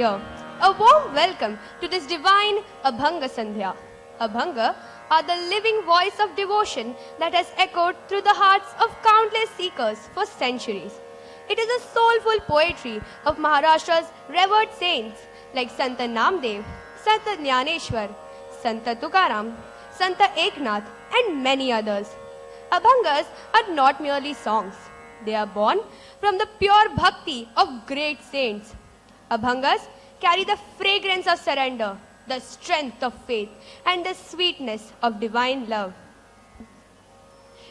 Here, a warm welcome to this divine Abhanga Sandhya. Abhanga are the living voice of devotion that has echoed through the hearts of countless seekers for centuries. It is a soulful poetry of Maharashtra's revered saints like Santa Namdev, Santa Jnaneshwar, Santa Tukaram, Santa Eknath, and many others. Abhangas are not merely songs. They are born from the pure bhakti of great saints. Abhangas carry the fragrance of surrender, the strength of faith, and the sweetness of divine love.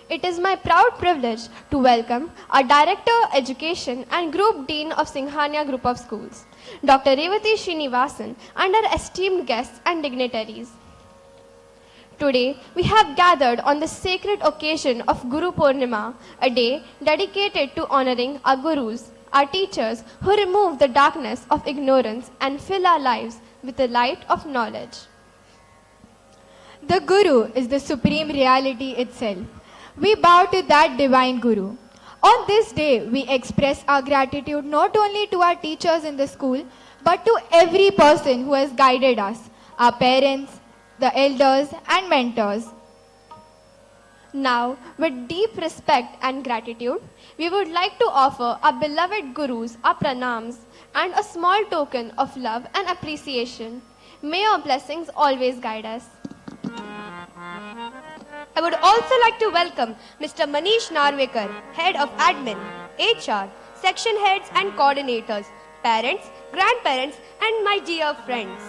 It is my proud privilege to welcome our Director Education and Group Dean of Singhania Group of Schools, Dr. Revati Srinivasan, and our esteemed guests and dignitaries. Today, we have gathered on the sacred occasion of Guru Purnima, a day dedicated to honoring our Gurus, our teachers who remove the darkness of ignorance and fill our lives with the light of knowledge. The Guru is the supreme reality itself. We bow to that divine Guru. On this day, we express our gratitude not only to our teachers in the school, but to every person who has guided us, our parents, the elders and mentors. Now, with deep respect and gratitude, we would like to offer our beloved Gurus our pranams and a small token of love and appreciation. May your blessings always guide us. I would also like to welcome Mr. Manish Narvekar, Head of Admin, HR, Section Heads and Coordinators, parents, grandparents, and my dear friends.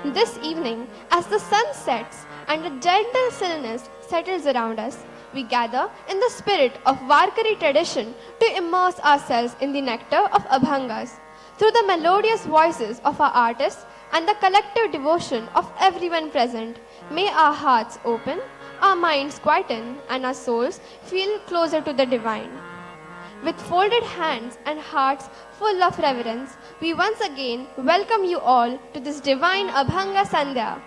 This evening, as the sun sets and a gentle stillness settles around us, we gather in the spirit of Varkari tradition to immerse ourselves in the nectar of Abhangas. Through the melodious voices of our artists and the collective devotion of everyone present, may our hearts open, our minds quieten, and our souls feel closer to the divine. With folded hands and hearts full of reverence, we once again welcome you all to this divine Abhanga Sandhya.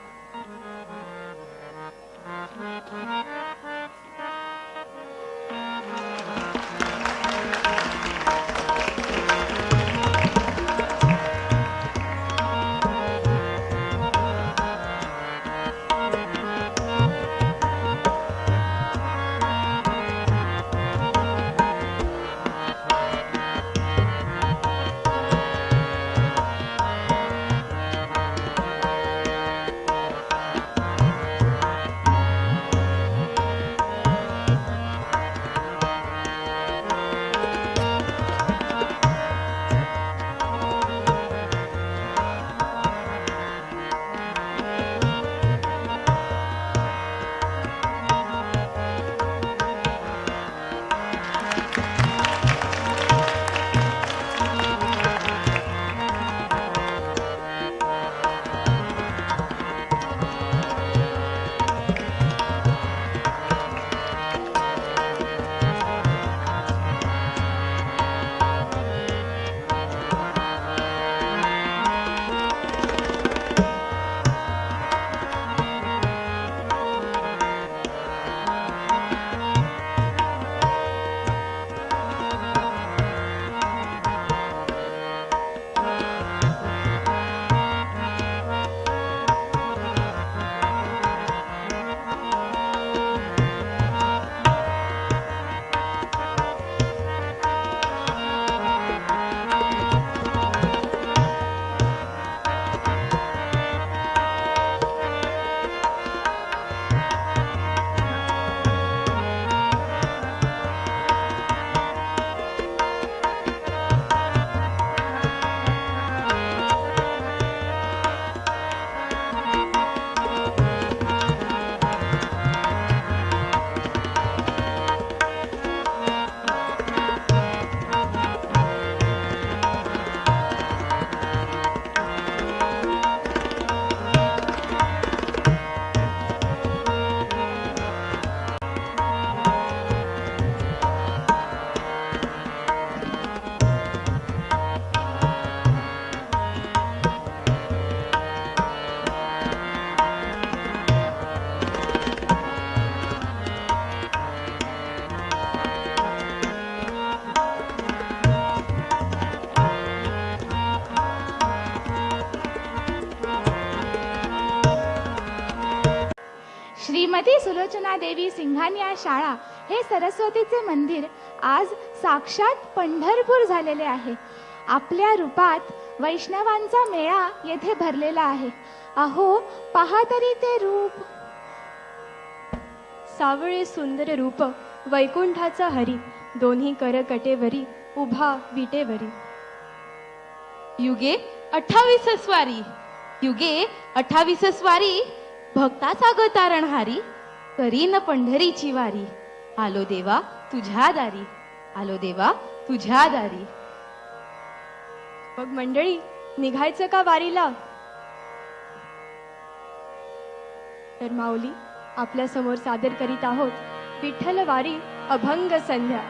Shrimati Sulochana देवी सिंघानिया शाळा हे सरस्वतीचे मंदिर आज साक्षात पंढरपूर झालेले आहे. आपल्या रूपात वैष्णवांचा मेळा येथे भरलेला आहे. अहो पहा तरी ते रूप. सावळे सुंदर रूप वैकुंठाचा हरी, दोन्ही कर कटेवरी उभा विटेवरी. युगे 28 स्वारी, युगे 28 स्वारी, भक्ताचा ग तारणहारी, करीन पंढरीची वारी. आलो देवा तुझ्या दारी, आलो देवा तुझ्या दारी. मग मंडळी, निघायचं का वारीला? तर माऊली, आपल्या समोर सादर करीत आहोत विठ्ठल वारी अभंग संध्या.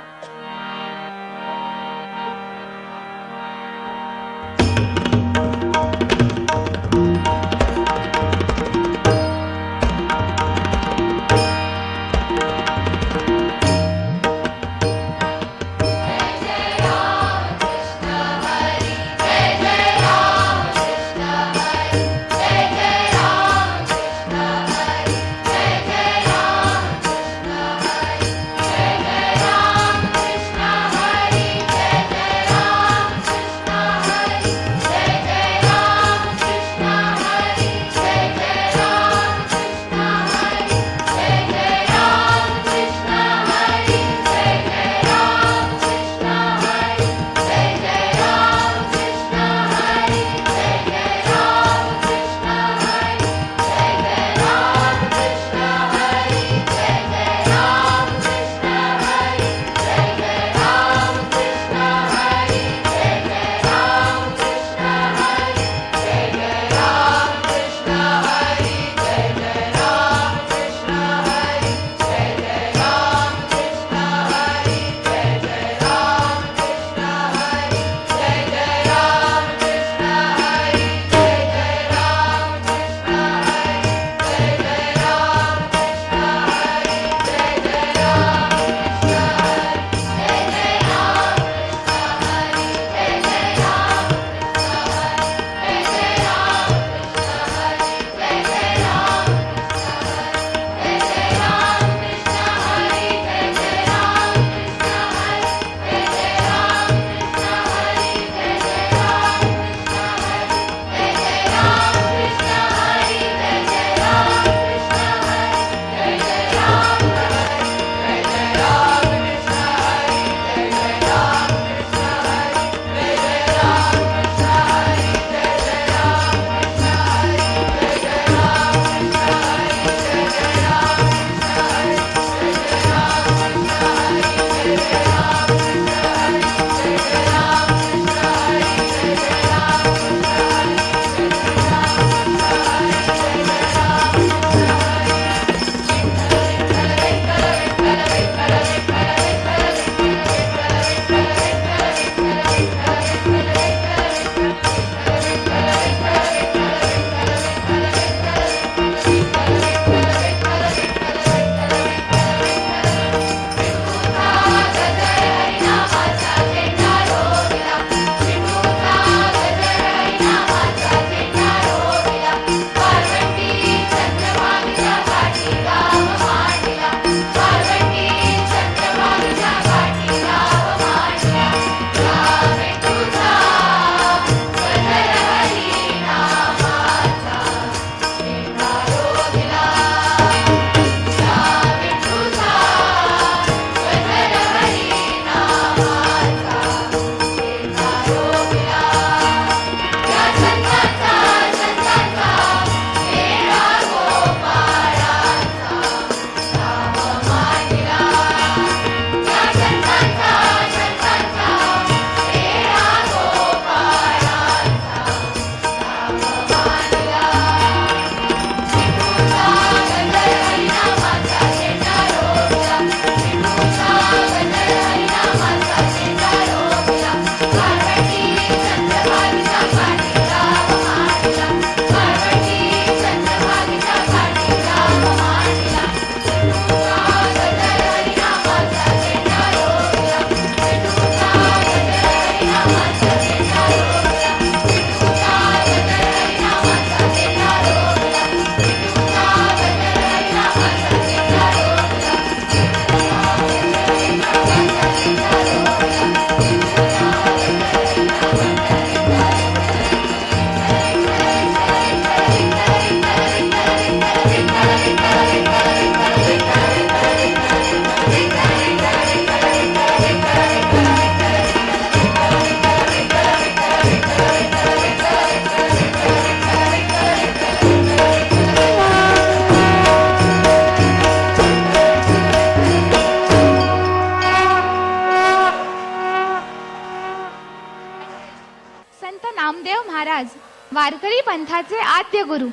वारकरी पंथाचे आद्य गुरु,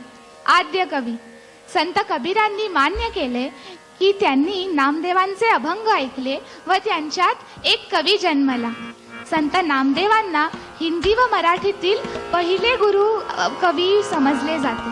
आद्य कवी संत कबीरांनी मान्य केले की त्यांनी नामदेवांचे अभंग ऐकले व त्यांच्यात एक कवी जन्मला. संत नामदेवांना हिंदी व मराठीतील पहिले गुरु कवी समजले जाते.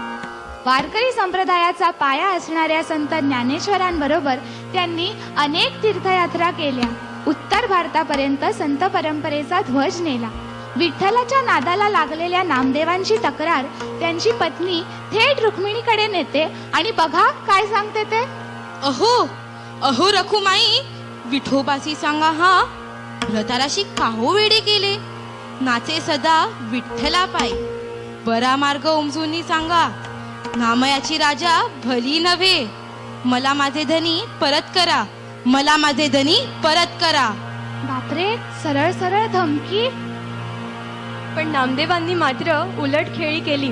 वारकरी संप्रदायाचा पाया असणाऱ्या संत ज्ञानेश्वरांबरोबर त्यांनी अनेक तीर्थयात्रा केल्या. उत्तर भारतापर्यंत संत परंपरेचा ध्वज नेला. विठ्ठलाच्या नादाला लागलेल्या नामदेवांची तक्रार त्यांची पत्नी थेट रुक्मिणीकडे नेते आणि बघा काय सांगते ते. अहो अहो रखुमाई, विठोबासी सांगा हा व्रताराशी काहो वेडे केले. नाचे सदा विठ्ठला पायी, बरा मार्ग उमजूनी सांगा. नामयाची राजा भली नव्हे, मला माझे धनी परत करा, मला माझे धनी परत करा. बापरे, सरळ सरळ धमकी. पण नामदेवांनी मात्र उलट खेळी केली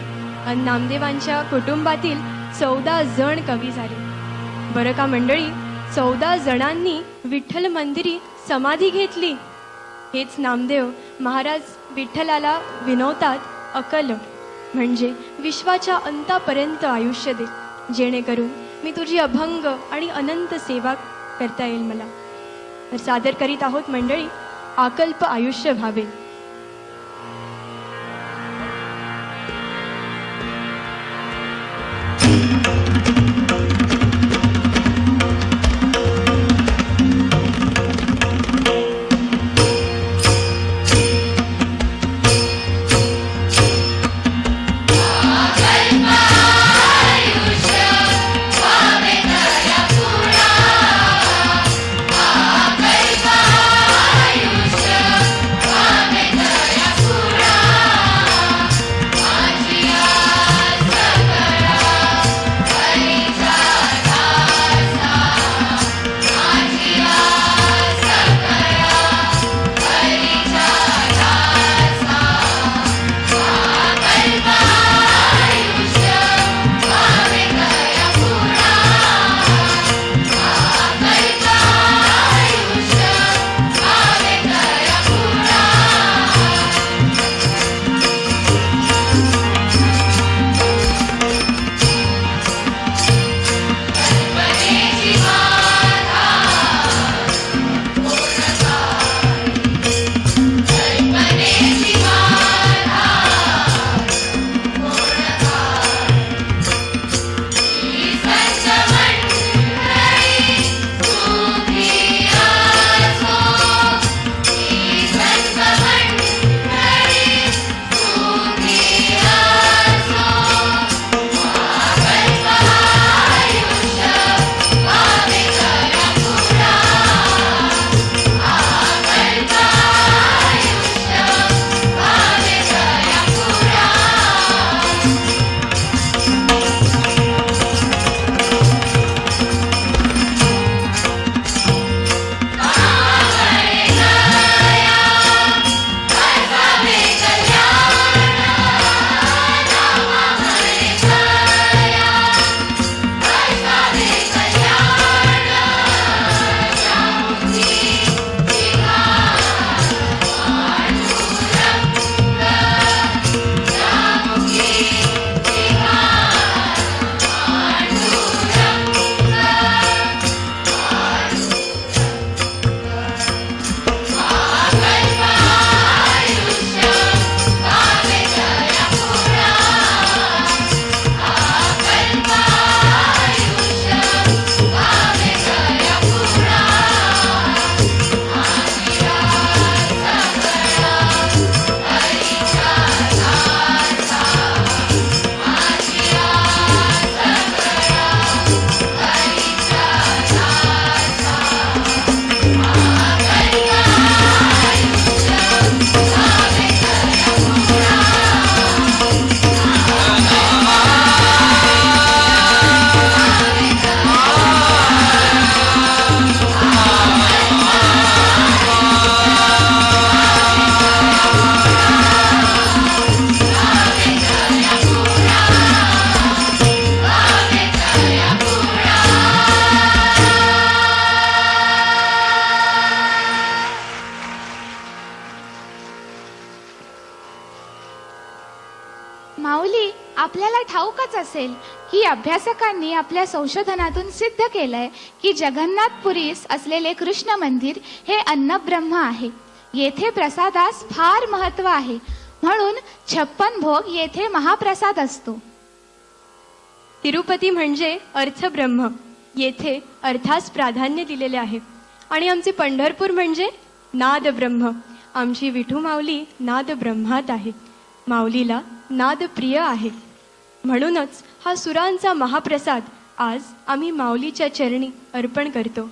आणि नामदेवांच्या कुटुंबातील 14 जण कवी झाले. बरं का मंडळी, 14 जणांनी विठ्ठल मंदिरी समाधी घेतली. हेच नामदेव महाराज विठ्ठलाला विनवतात, अकल म्हणजे विश्वाच्या अंतापर्यंत आयुष्य दे, जेणेकरून मी तुझी अभंग आणि अनंत सेवा करता येईल मला. तर सादर करीत आहोत मंडळी, आकल्प आयुष्य व्हावे. Amen. आपल्याला ठाऊकच असेल की अभ्यासकांनी आपल्या संशोधनातून सिद्ध केलंय की जगन्नाथपुरीस असलेले कृष्ण मंदिर हे अन्नब्रह्म आहे. येथे प्रसादास फार महत्व आहे, म्हणून 56 भोग येथे महाप्रसाद असतो. तिरुपती म्हणजे अर्थब्रह्म. येथे अर्थास प्राधान्य दिलेले आहे. आणि आमचे पंढरपूर म्हणजे नादब्रह्म. आमची विठू माऊली नादब्रह्मात आहे. माऊलीला नाद प्रिय आहे. म्हणूनच हा सुरांचा महाप्रसाद आज आम्ही माऊलीच्या चरणी अर्पण करतो.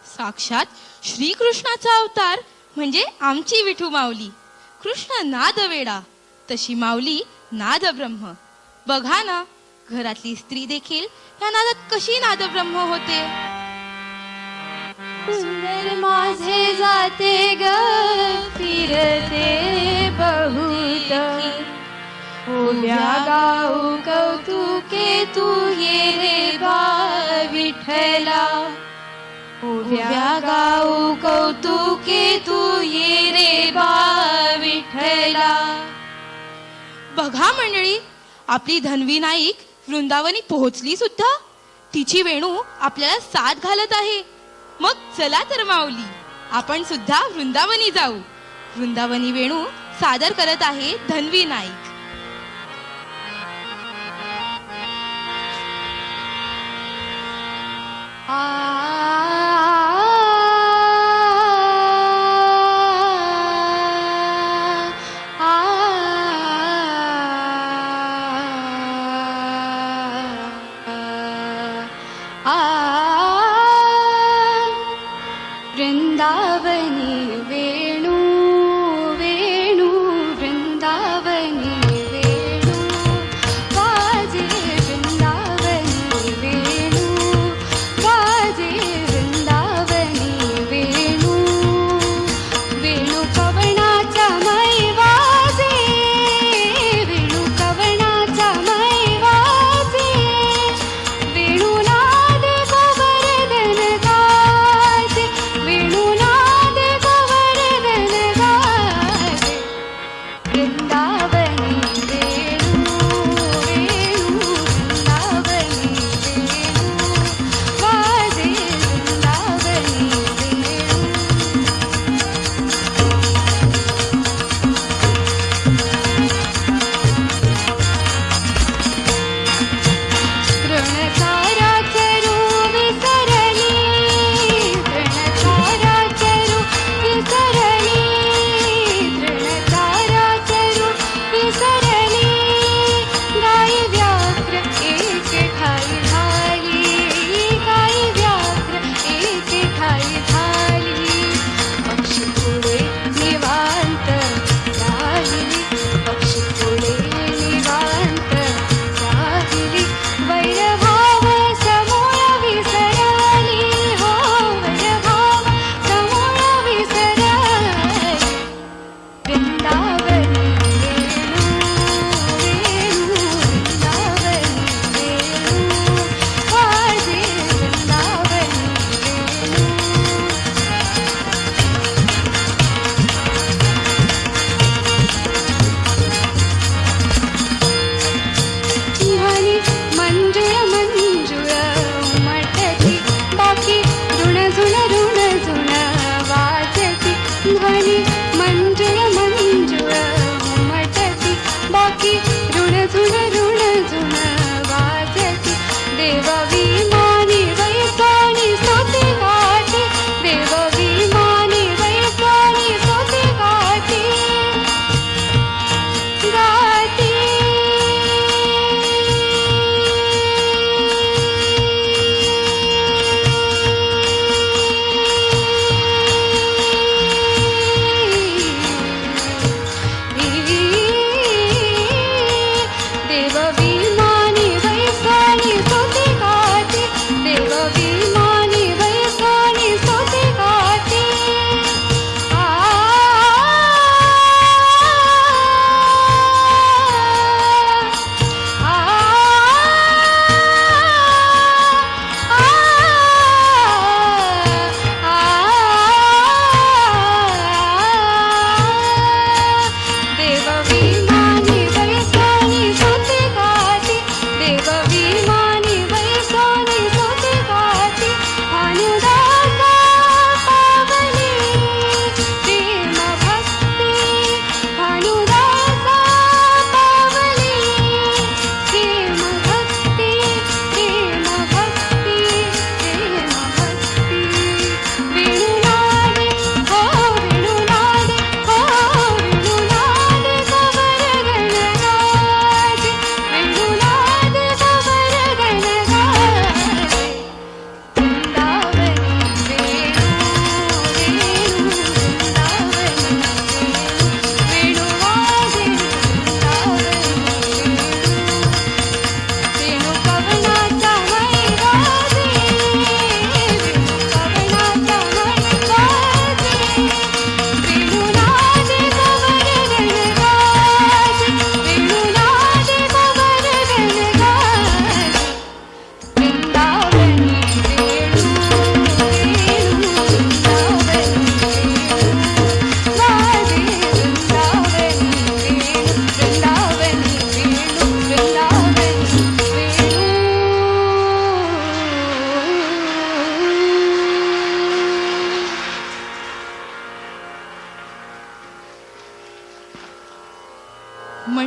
साक्षात श्रीकृष्णाचा अवतार म्हणजे आमची विठू माऊली. कृष्ण नादवेडा, तशी माऊली नादब्रह्म. बघा ना, घरातली स्त्री देखील या नादात कशी नादब्रह्म होते. सुंदर माझे जाते ग फिरते बहुत, उभ्या गाऊ कौतुके तू ये रे बा विठ्ठला. उभ्या गाऊ कौतुके तू ये रे बा विठ्ठला. बघा मंडळी, आपली धन्वी नाईक वृंदावनी पोहोचली सुद्धा. तिची वेणू आपल्याला साथ घालत आहे. मग चला तर माऊली, आपण सुद्धा वृंदावनी जाऊ. वृंदावनी वेणू सादर करत आहे धन्वी नाईक. वृंदावनी वेणू वेणू वृंदावनी वेणू वाजे वृंदावनी वेणू वाजे वृंदावनी वेणू वेणू कवनाचा मै वाजे वेणू कवनाचा मै वाजे वेणू नाद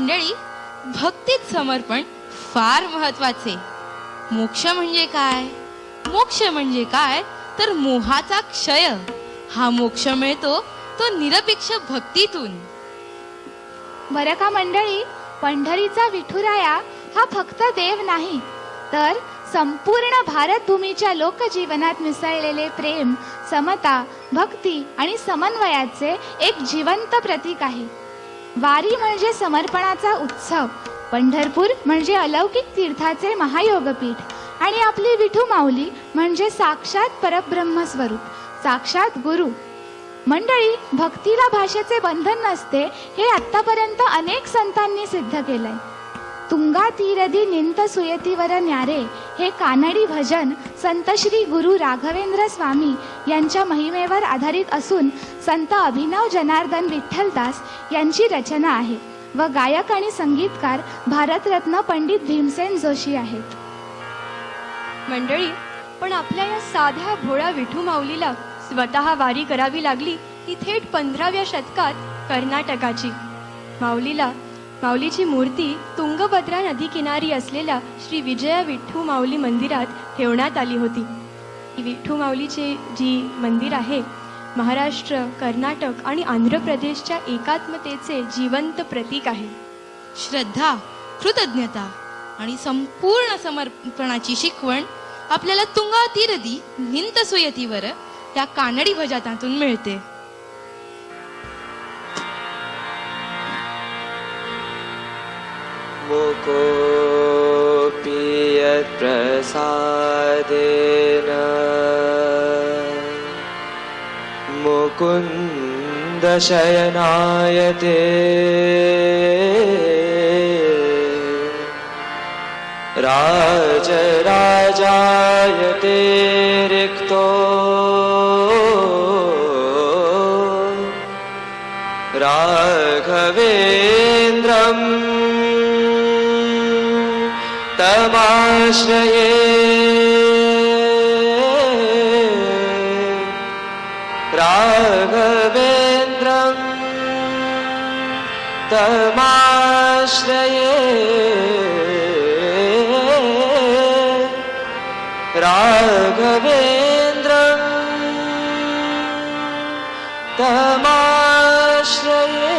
मंडळी, भक्तीत समर्पण फार महत्वाचे. मोक्ष म्हणजे काय? मोक्ष म्हणजे काय तर मोहाचा क्षय. हा मोक्ष मिळतो तो निरपेक्ष भक्तीतून. बरं का मंडळी, पंढरीचा विठुराया हा फक्त देव नाही, तर संपूर्ण भारतभूमीच्या लोकजीवनात मिसळलेले प्रेम, समता, भक्ती आणि समन्वयाचे एक जिवंत प्रतीक आहे. वारी म्हणजे समर्पणाचा उत्सव, पंढरपूर म्हणजे अलौकिक तीर्थाचे महायोगपीठ आणि आपली विठू माऊली म्हणजे साक्षात परब्रह्म स्वरूप, साक्षात गुरु. मंडळी, भक्तीला भाषेचे बंधन नसते हे आतापर्यंत अनेक संतांनी सिद्ध केलंय. तुंगा तीरदी निंत सुयतीवर न्यारे हे कानडी भजन संत श्री गुरु राघवेंद्र स्वामी यांच्या महिमेवर आधारित असून संत अभिनव जनार्दन विठ्ठलदास यांची रचना आहे व गायक आणि संगीतकार भारतरत्न पंडित भीमसेन जोशी आहेत. मंडळी, पण आपल्या या साध्या भोळ्या विठू माऊलीला स्वतः वारी करावी लागली ती थेट 15व्या शतकात कर्नाटकाची. माऊलीची मूर्ती तुंगभद्रा नदी किनारी असलेल्या श्री विजया विठ्ठू माऊली मंदिरात ठेवण्यात आली होती. ही विठ्ठू माऊलीचे जी मंदिर आहे, महाराष्ट्र, कर्नाटक आणि आंध्र प्रदेशच्या एकात्मतेचे जिवंत प्रतीक आहे. श्रद्धा, कृतज्ञता आणि संपूर्ण समर्पणाची शिकवण आपल्याला तुंगा तीरदी निंत सुयतीवर या कानडी भजनातून मिळते. मुकोऽपि यत्प्रसादेन मुकुन्दशयनायते राजराजायते रिक्तो राघवेन्द्रम् तमाश्रये राघवेन्द्रं तमाश्रये राघवेन्द्रं तमाश्रये.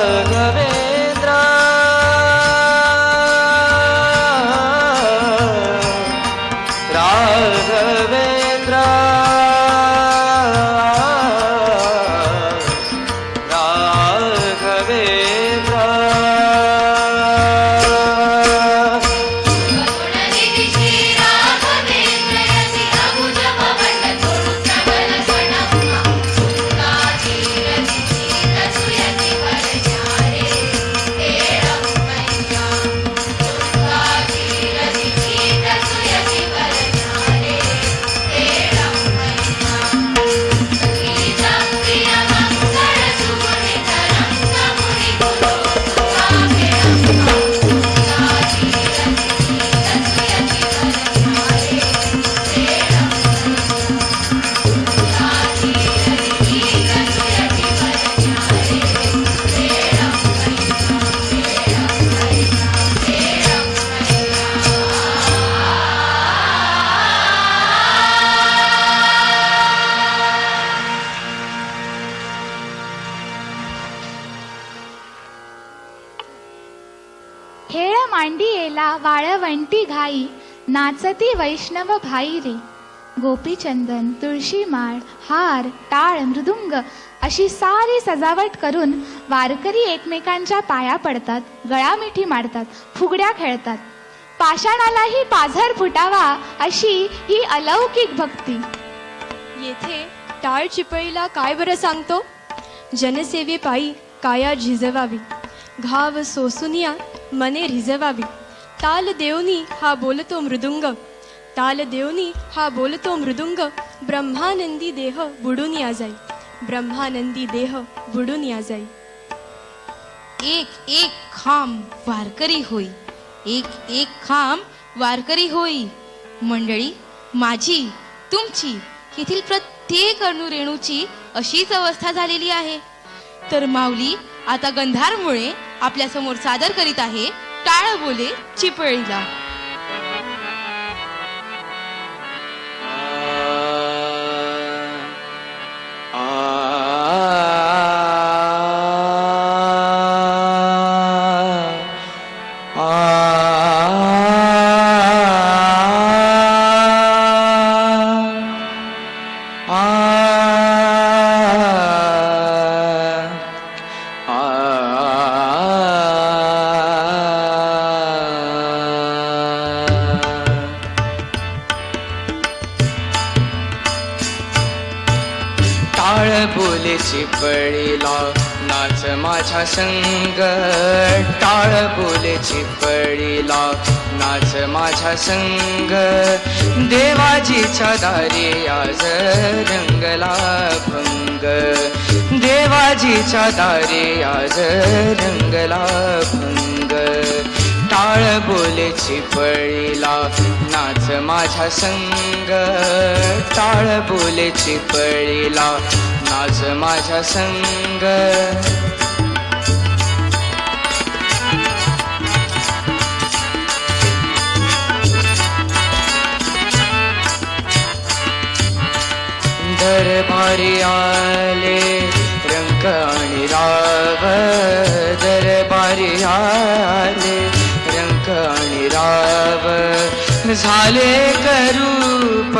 राघवेंद्र राघवेंद्र खेळ मांडियेला वाळवंटी घाई नाचती वैष्णव भाई रे. गोपीचंदन, तुळशीमाळ, हार, टाळ, मृदुंग अशी सारी सजावट करून वारकरी एकमेकांच्या पाया पडतात, गळामिठी मारतात, फुगड्या खेळतात. पाषाणालाही पाझर फुटावा अशी ही अलौकिक भक्ती. येथे टाळ चिपळीला काय बरं सांगतो? जनसेवेपायी काया झिजवावी, घाव सोसुनिया मने रिझवावी. ताल देवनी हा बोलतो मृदुंग, ताल देवनी हा बोलतो मृदुंग. ब्रह्मानंदी देह बुडून या जाई, ब्रह्मानंदी देह बुडून या जाई. एक एक खांब वारकरी होई, एक एक खांब वारकरी होई. मंडळी, माझी तुमची येथील प्रत्येक अणुरेणूची अशीच अवस्था झालेली आहे. तर माऊली आता गंधारमुळे आपल्या समोर सादर करीत आहे टाळ बोले चिपळीला. टाळ बोले चिपळीला नाच माझ्या संग, टाळ बोले चिपळीला नाच माझ्या संग. देवाजीच्या दारी आज रंगला भंग, देवाजीच्या दारी आज रंगला भंग. टाळ बोले चिपळीला नाच माझ्या संग, टाळ बोले चिपळीला नाच माझ्या संग. दरबारी आले रंग आणि राव, दरबारी आले रंग आणि राव. झाले करूप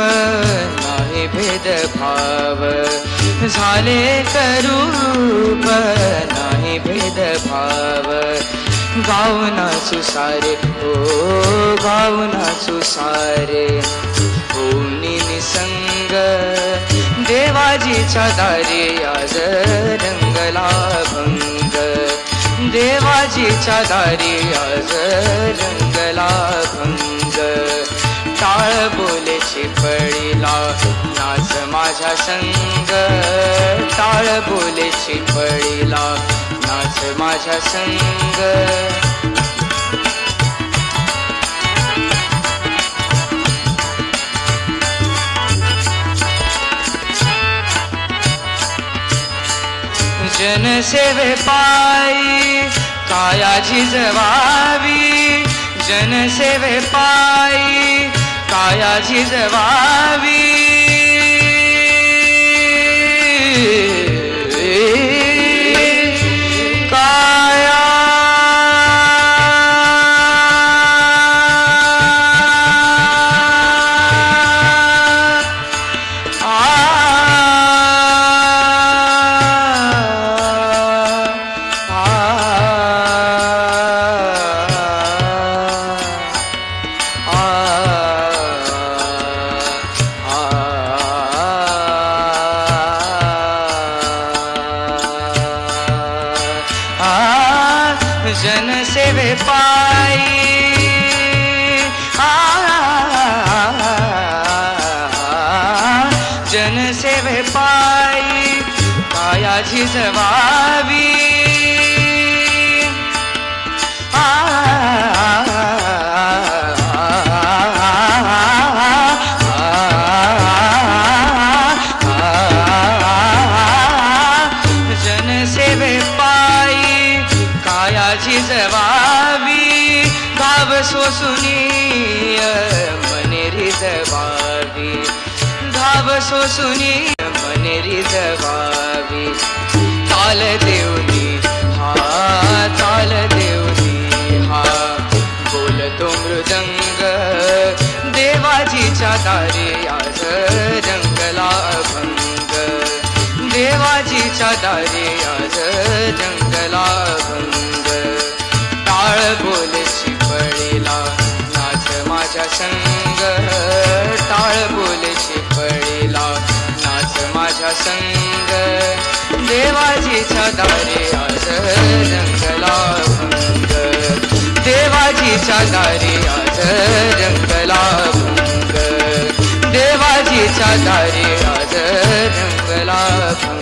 नाही भेदभाव, झाले करूप नाही भेदभाव. गावना सुसारे हो गावना सुसारे होनी निसंग. देवाजीच्या दारी आज रंगला भंग, देवाजीच्या दारी आज रंगला भंग. टाळ बोले चिपळीला नाच माझ्या संग, टाळ बोले चिपळीला नाच माझ्या संग. जनसेवे पायी काया झिजवावी, जनसेवे पायी काया झिजवावी. का जनसेवे पायी जनसेवे पायी काया झिजवावी जनसेवे पायी काया झिजवावी गाव सोसुनी मने रिजवावी गाव सोसुनी मने रिजवावी ताल देवनी हा ताल देवनी हा बोलतो मृदंग देवाजीच्या दारी आज रंगला अभंग देवाजीच्या दारी आज रंगला अभंग टाळ बोल शिपळीला नाच माझ्या संग टाळ बोल शिपळीला नाच माझ्या संग देवाजीच्या दारी आज रंगला भंग देवाजीच्या दारी आज रंगला भंग देवाजीच्या दारी आज रंगला भंग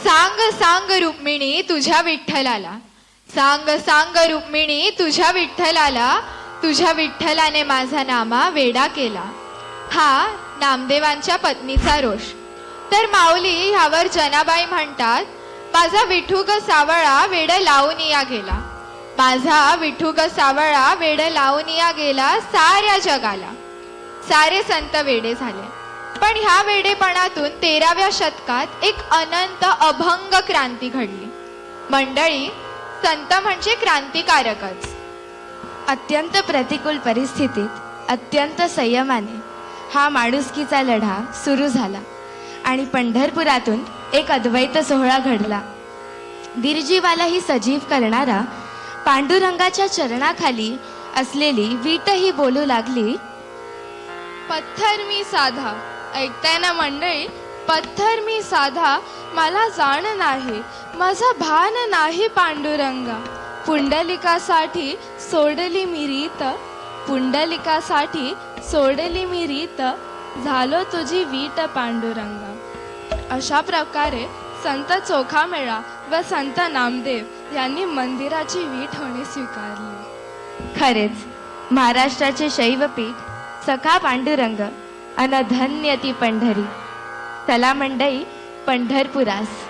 सांग सांग रुक्मिणी तुझ्या विठ्ठलाला सांग सांग रुक्मिणी तुझ्या विठ्ठलाने माझा नामा वेडा केला. हा नामदेवांच्या पत्नीचा रोष. तर माऊली ह्यावर जनाबाई म्हणतात, माझा विठुग सावळा वेड लावून या गेला. माझा विठुग सावळा वेड लावून या गेला साऱ्या जगाला. सारे संत वेडे झाले. पण ह्या वेडेपणातून 13व्या शतकात एक अनंत अभंग क्रांती घडली. मंडळी, संत म्हणजे क्रांतिकारकच. अत्यंत प्रतिकूल परिस्थितीत अत्यंत संयमाने हा माणुसकीचा लढा सुरू झाला आणि पंढरपुरातून एक अद्वैत सोहळा घडला. निर्जीवाला ही सजीव करणारा पांडुरंगाच्या चरणाखाली असलेली वीट ही बोलू लागली, पत्थर मी साधा. ऐकताय ना मंडळी? पत्थर मी साधा, मला जाण नाही, माझा भान नाही पांडुरंगा. पुंडलिकासाठी सोडली मी रीत, पुंडलिकासाठी सोडली मी रीत, झालो तुझी वीट पांडुरंगा. अशा प्रकारे संत चोखामेळा व संत नामदेव यांनी मंदिराची वीट होणे स्वीकारले. खरेच महाराष्ट्राचे शैवपीठ सखा पांडुरंग अन धन्य ती पंढरी. चला मंडई पंढरपुरास.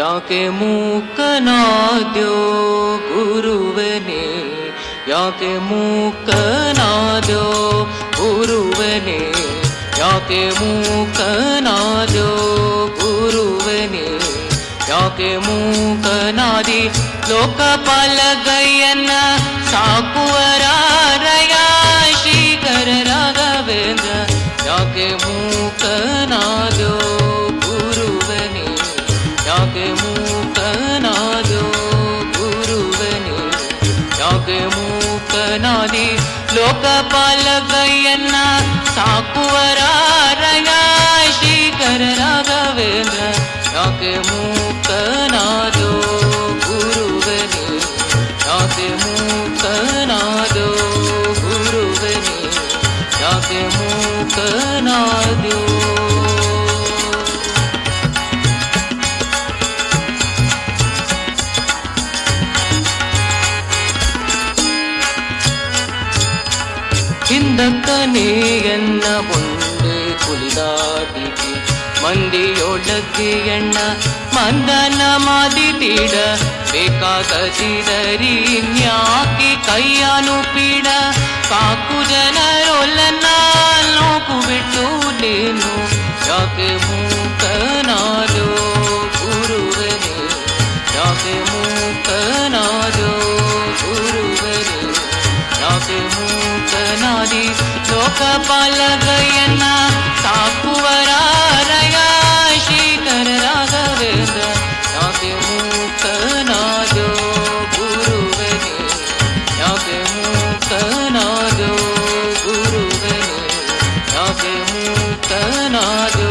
ಯಾಕೆ ಮೂಕನಾದ್ಯೋ ಗುರುವನೇ, ಯಾಕೆ ಮೂಕನಾದ್ಯೋ ಗುರುವನೇ, ಯಾಕೆ ಮೂಕನಾದ್ಯೋ ಗುರುವನೇ, ಯಾಕೆ ಮೂಕನಾದಿ ಲೋಕಪಾಲಗಯ್ಯನ ಸಾಕುವರಾರಯ ಶ್ರೀಕರ ರಾಘವೇಂದ್ರ, ಯಾಕೆ ಮೂಕನಾದ್ಯೋ ಗುರುವನೇ, ಯಾಕೆ ಮೂಕನಾದ್ಯೋ ಗುರುವನೇ, ಯಾಕೆ ಮೂಕನಾದಿ ಲೋಕಪಾಲಗಯ್ಯನ ಸಾಕುವರಾರಯ ಶ್ರೀಕರ ರಾಘವೇಂದ್ರ, ಯಾಕೆ ಮೂಕನಾದ್ಯೋ ಗುರುವನೇ, ಯಾಕೆ ಮೂಕನಾದ್ಯೋ ಗುರುವನೇ, ಯಾಕೆ ಮೂಕನಾದ್ಯೋ. ಹಿಂದಕ್ಕನೆಯನ್ನ ಮುಂದೆ ಕುಲಿದಾಡಿತಿ ಮಂದಿಯೊಳಗೆ ಎಣ್ಣ ಮಂದನ ಮಾದಿತೀಡ ಬೇಕಾಗದಿದರಿ ನ್ಯಾಕಿ ಕೈಯಾನು ಪೀಡ ಕಾಕು ಜನರೊಲ್ಲನ್ನ ನೋಕು ಬಿಟ್ಟು ನೇನು, ಯಾಕೆ ಮೂಕನಾದ್ಯೋ ಗುರುವನೇ, ಯಾಕೆ ಮೂಕನಾದ್ಯೋ ಗುರುವನೇ, ಯಾಕೆ ಮೂಕನಾದಿ ಲೋಕಪಾಲಗಯ್ಯನ ಸಾಕುವರಾರಯ ಶ್ರೀಕರ ರಾಘವೇಂದ್ರ, ಯಾಕೆ ಮೂಕನಾದ್ಯೋ ಗುರುವನೇ, ಯಾಕೆ ಮೂಕನಾದ್ಯೋ ಗುರುವನೇ, ಯಾಕೆ ಮೂಕನಾದ್ಯೋ.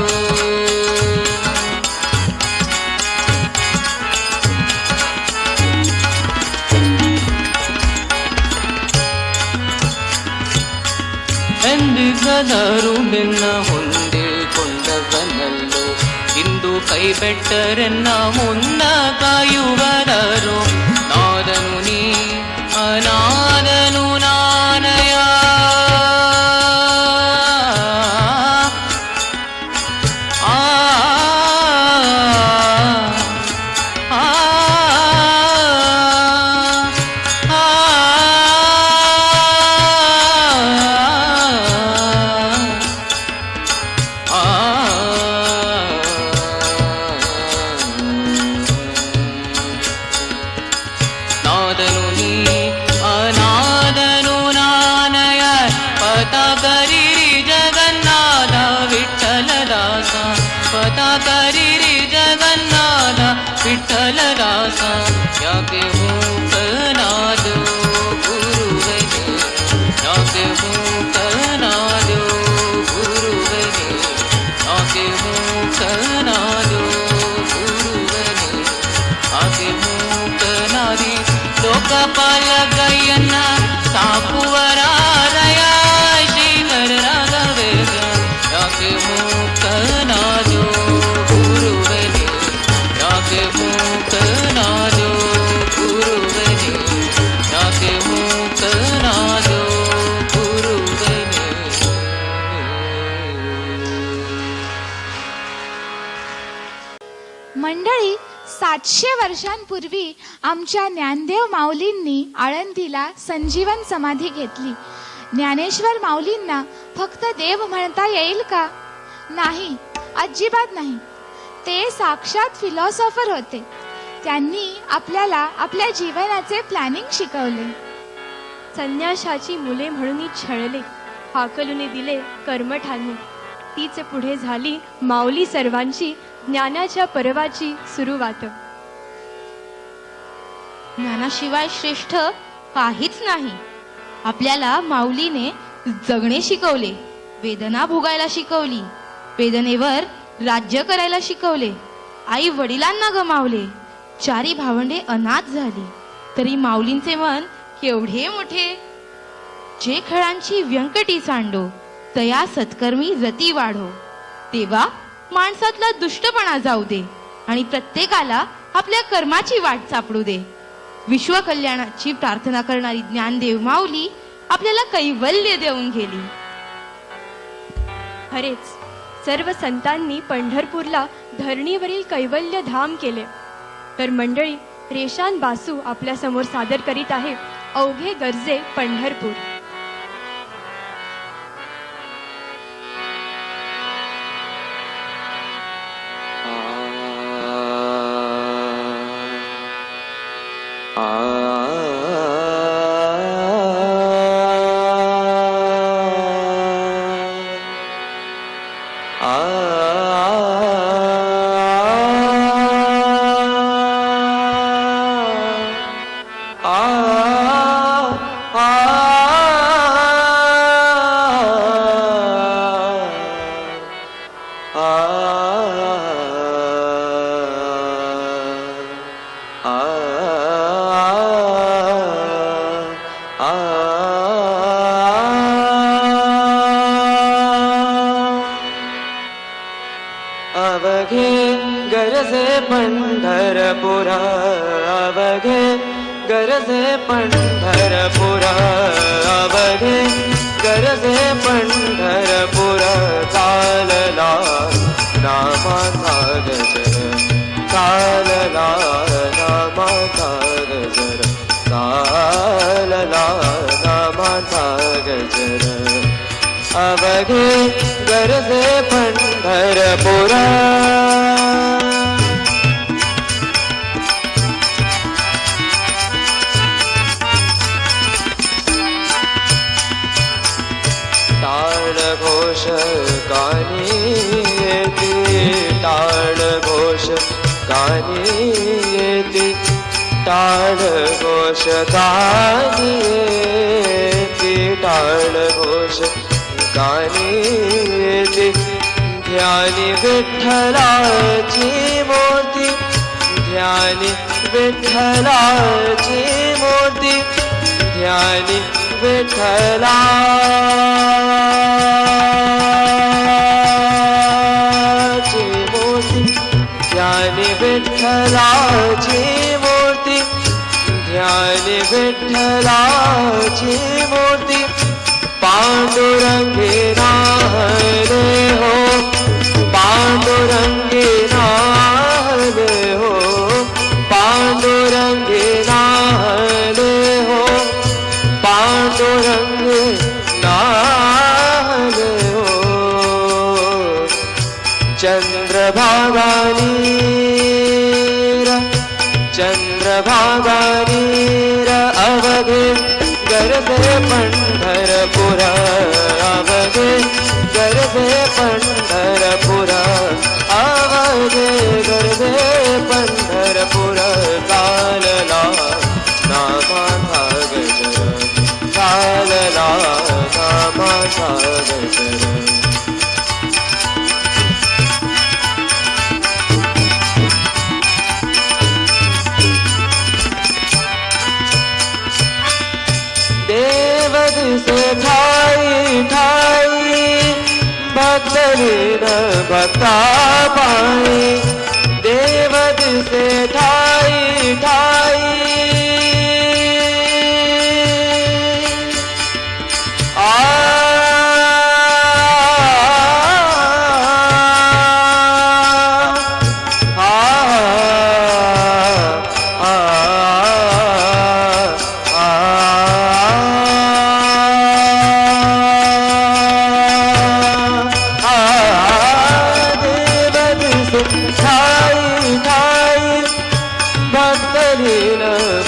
ಎಂದಿಗದರು ನಿನ್ನ ಹೊಂದಿಕೊಂಡವನಲ್ಲೋ, ಇಂದು ಕೈ ಬೆಟ್ಟರೆನ್ನ ಮುನ್ನ ಕಾಯುವದರು, ನಾದನು ನೀ ಅನಾದನು ನಾನಯ, ಆ ನಾದನು ನೀ ಅನಾದನು ನಾನಯ, ಪತಕರಿರಿ ಜಗನ್ನಾಥ ವಿಠಲದಾಸ, ಪತಕರಿರಿ ಜಗನ್ನಾಥ ವಿಠಲದಾಸ, ಯಾಕೆ ಮೂಕನಾದ್ಯೋ ಗುರುವನೇ, ಯಾಕೆ ಮೂಕನಾದ್ಯೋ ಗುರುವನೇ, ಯಾಕೆ ಮೂಕನಾದ್ಯೋ ಗುರುವನೇ, ಯಾಕೆ ಮೂಕನಾದಿ ಲೋಕಪಾಲಗಯ್ಯನ ಸಾಕುವರಾರಯ ಶ್ರೀಕರ ರಾಘವೇಂದ್ರ, ಯಾಕೆ ಮೂಕನಾದ್ಯೋ ಗುರುವನೇ, ಯಾಕೆ ಮೂಕನಾದ್ಯೋ ಗುರುವನೇ, ಯಾಕೆ ಮೂಕನಾದ್ಯೋ ಗುರುವನೇ. मंडळी, 700 वर्षांपूर्वी आमच्या ज्ञानदेव माऊलींनी आळंदीला संजीवन समाधी घेतली. ज्ञानेश्वर माऊलींना फक्त देव म्हणता येईल का? नाही, अजिबात नाही. ते साक्षात फिलॉसॉफर होते. त्यांनी आपल्याला आपल्या जीवनाचे प्लॅनिंग शिकवले. संन्याशाची मुले म्हणून छळले, हाकलून दिले कर्मठांनी. तीच पुढे झाली माऊली सर्वांची ज्ञानाच्या पर्वाची सुरुवात. ज्ञानाशिवाय श्रेष्ठ काहीच नाही. आपल्याला माऊलीने जगणे शिकवले, वेदना भोगायला शिकवली, वेदनेवर राज्य करायला शिकवले. आई वडिलांना गमावले, 4 भावंडे अनाथ झाली, तरी माऊलींचे मन केवढे मोठे. जे खळांची व्यंकटी सांडो, तया सत्कर्मी रती वाढो. तेव्हा माणसातला दुष्टपणा जाऊ दे आणि प्रत्येकाला आपल्या कर्माची वाट सापडू दे. विश्वकल्याणाची प्रार्थना करणारी ज्ञानदेव माऊली आपल्याला कैवल्य देऊन गेली. खरेच सर्व संतांनी पंढरपूरला धरणीवरील कैवल्य धाम केले. तर मंडळी, रेशान बासू आपल्या समोर सादर करीत आहे अवघे गरजे पंढरपूर. अवघे गरजे पंढरपुरा, अवघे गरजे पंढरपुरा, अवघे गरजे पंढरपुरा. चालला नामाचा गजर, चालला नामाचा गजर, चालला नामाचा गजर. अवघे गरजे पंढरपुरा. टाळ घोष कानी येती, टाळ घोष कानी येती, टाळ घोष कानी येती, टाळ घोष कानी येती. ध्यानी विठ्ठलाची मूर्ती, ध्यानी विठ्ठलाची मूर्ती, ध्यानी विठ्ठलाची मूर्ती, ध्यानी विठ्ठलाची मूर्ती, ध्यानी विठ्ठलाची मूर्ती. पांडुरंगी नाहले हो, पांडुरंगी नाहले हो, पांडुरंगी नाहले हो, पांडुरंगी नाहले हो. चंद्रभागानीर, चंद्रभागानीर, अवघे गरजे पंढरपुरा, अवघे गरजे पंढरपुरा, अवघे गरजे पंढरपुरा. चालला नामाचा गजर, चालला नामाचा गजर. देव दिसे ठाई ठाई, भक्तलीन भक्ता पाई. देव दिसे ठाई ठाई, आ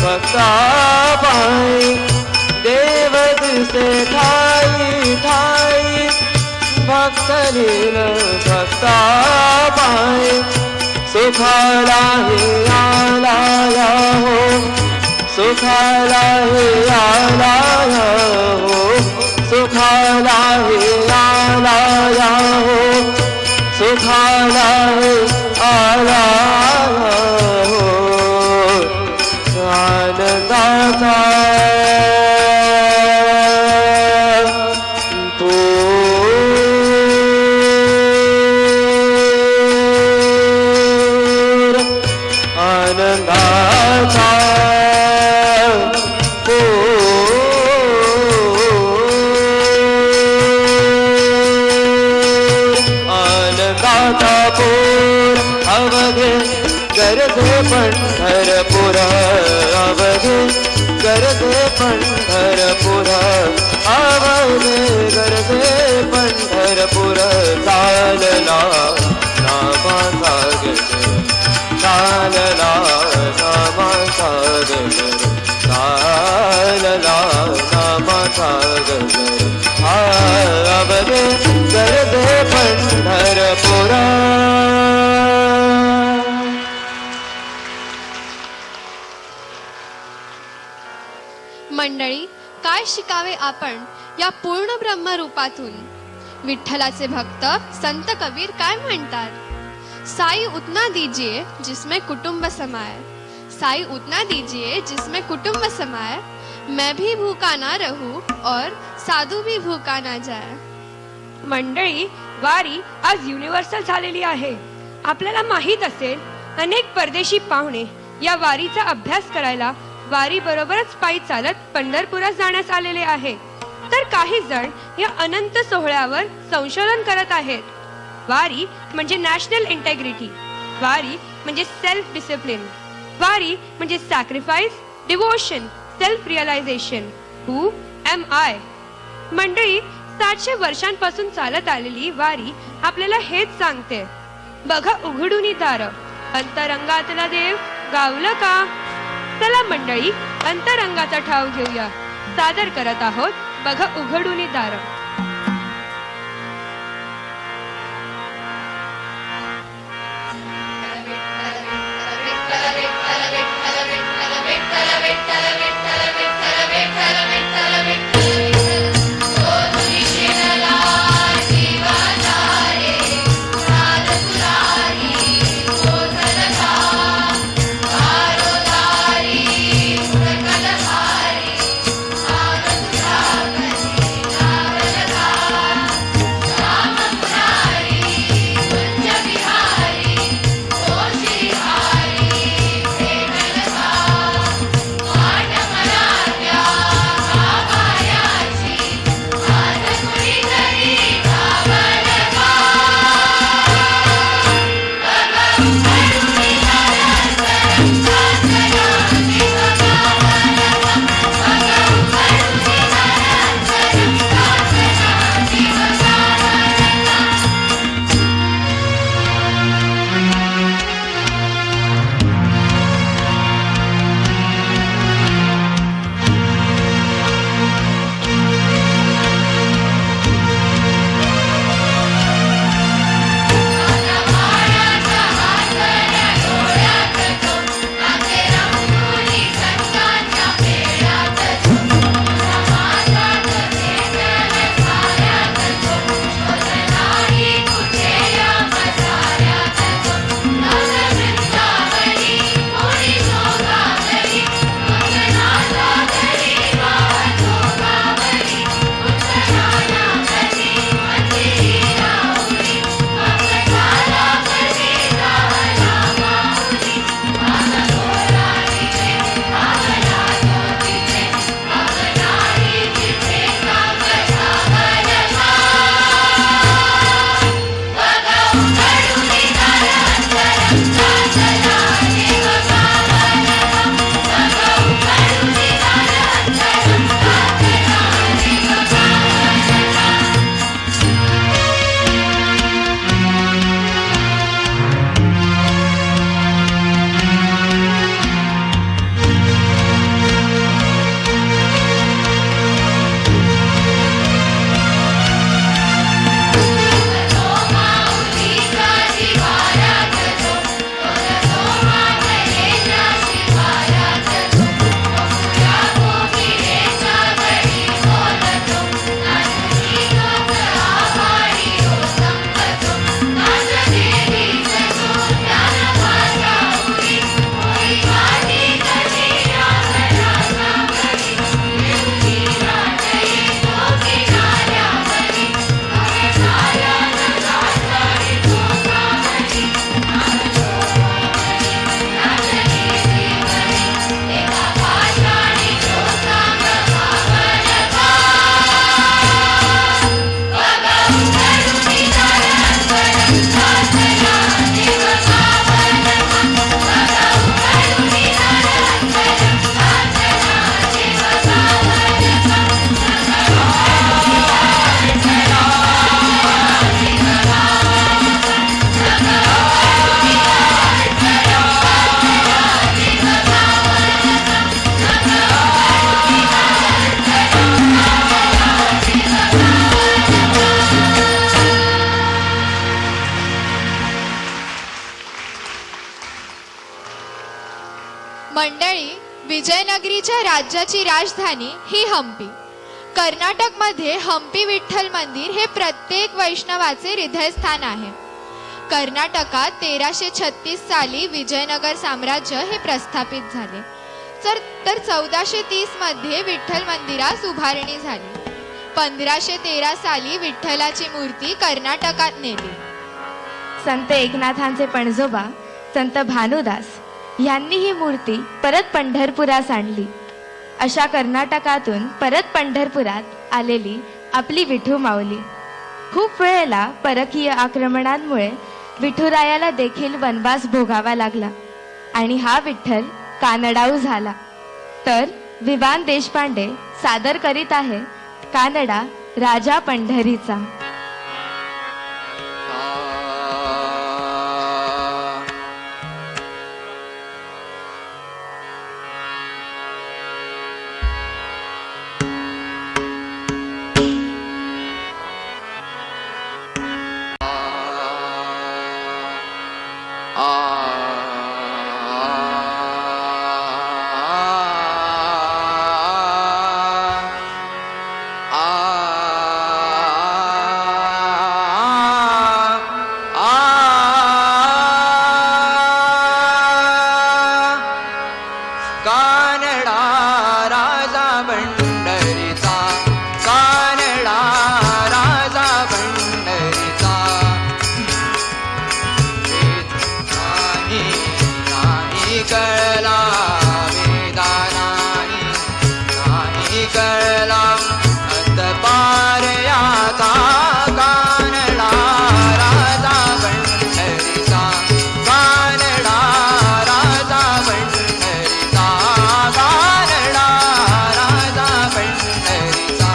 भक्ता पाई. देव दिसे ठाई ठाई, भक्तलीन भक्ता पाई. सुखाला हे आला हो, सुखाला हे आला हो, सुखाला हे आला हो, सुखाला हे आला हो. आनंदाचा पूर, आनंदाचा पूर, आनंदाचा पूर. अवघे गरजे पंढरपुरा, गरजे पंढरपूर आवडे गरजे पंढरपूर चालला नामाचा गजर चालला नामाचा गजर चालला नामाचा गजर आवडे गरजे पंढरपूर मंडळी, काय शिकावे आपण या पूर्ण ब्रह्मरूपातून? विठ्ठलाचे भक्त संत कबीर काय म्हणतात? साई उतना दीजिए जिसमें कुटुंब समाए, साई उतना दीजिए जिसमें कुटुंब समाए, मैं भी भूखा ना रहूं और साधू भी भूखा ना जाए. मंडळी, वारी आज युनिव्हर्सल झालेली आहे. आपल्याला माहीत असेल, अनेक परदेशी पाहुणे या वारीचा अभ्यास करायला वारी बरोबरच पायी चालत पंढरपुरात जाण्यास आलेले आहे. तर काही जण या अनंत सोहळ्यावर संशोधन करत आहेत. वारी म्हणजे नॅशनल इंटेग्रिटी, वारी म्हणजे सेल्फ डिसिप्लिन, वारी म्हणजे sacrifice, devotion, self realisation. Who am I? मंडळी, 700 वर्षांपासून चालत आलेली वारी आपल्याला हेच सांगते. बघा उघडूनी दार, अंतरंगातला देव गावलं का? चला मंडळी, अंतरंगाचा ठाव घेऊया. सादर करत आहोत बघा उघडूनी दार. विजयनगरीच्या राज्याची राजधानी ही हम्पी. कर्नाटकमध्ये हम्पी विठ्ठल मंदिर हे प्रत्येक वैष्णवाचे हृदयस्थान आहे. कर्नाटकात 1336 साली विजयनगर साम्राज्य हे प्रस्थापित झाले. तर 1430 मध्ये विठ्ठल मंदिरास उभारणी झाली. 1513 साली विठ्ठलाची मूर्ती कर्नाटकात नेली. संत एकनाथांचे पणजोबा संत भानुदास यांनी ही मूर्ती परत पंढरपुरास आणली. अशा कर्नाटकातून परत पंढरपुरात आलेली आपली विठू माऊली खूप वेळेला परकीय आक्रमणांमुळे विठुरायाला देखील वनवास भोगावा लागला आणि हा विठ्ठल कानडाऊ झाला. तर विवान देशपांडे सादर करीत आहे कानडा राजा पंढरीचा. कानडा राजा पंढरीचा, कानडा राजा पंढरीचा. नाही नाही कळला वेदा, नाही कळला अंतपार याचा. कानडा राजा पंढरीचा, कानडा राजा पंढरीचा, कानडा राजा पंढरीचा.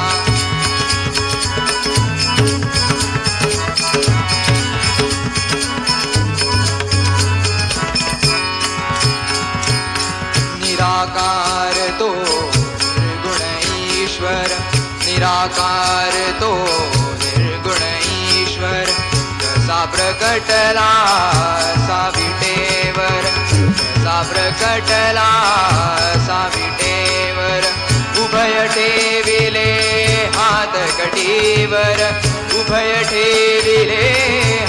निराकार तो निर्गुण ईश्वर, निराकार तो निर्गुण ईश्वर. कसा प्रकटला साविटेवर, कसा प्रकटला साविटेवर. उभय ठेविले हात कटीवर, उभय ठेविले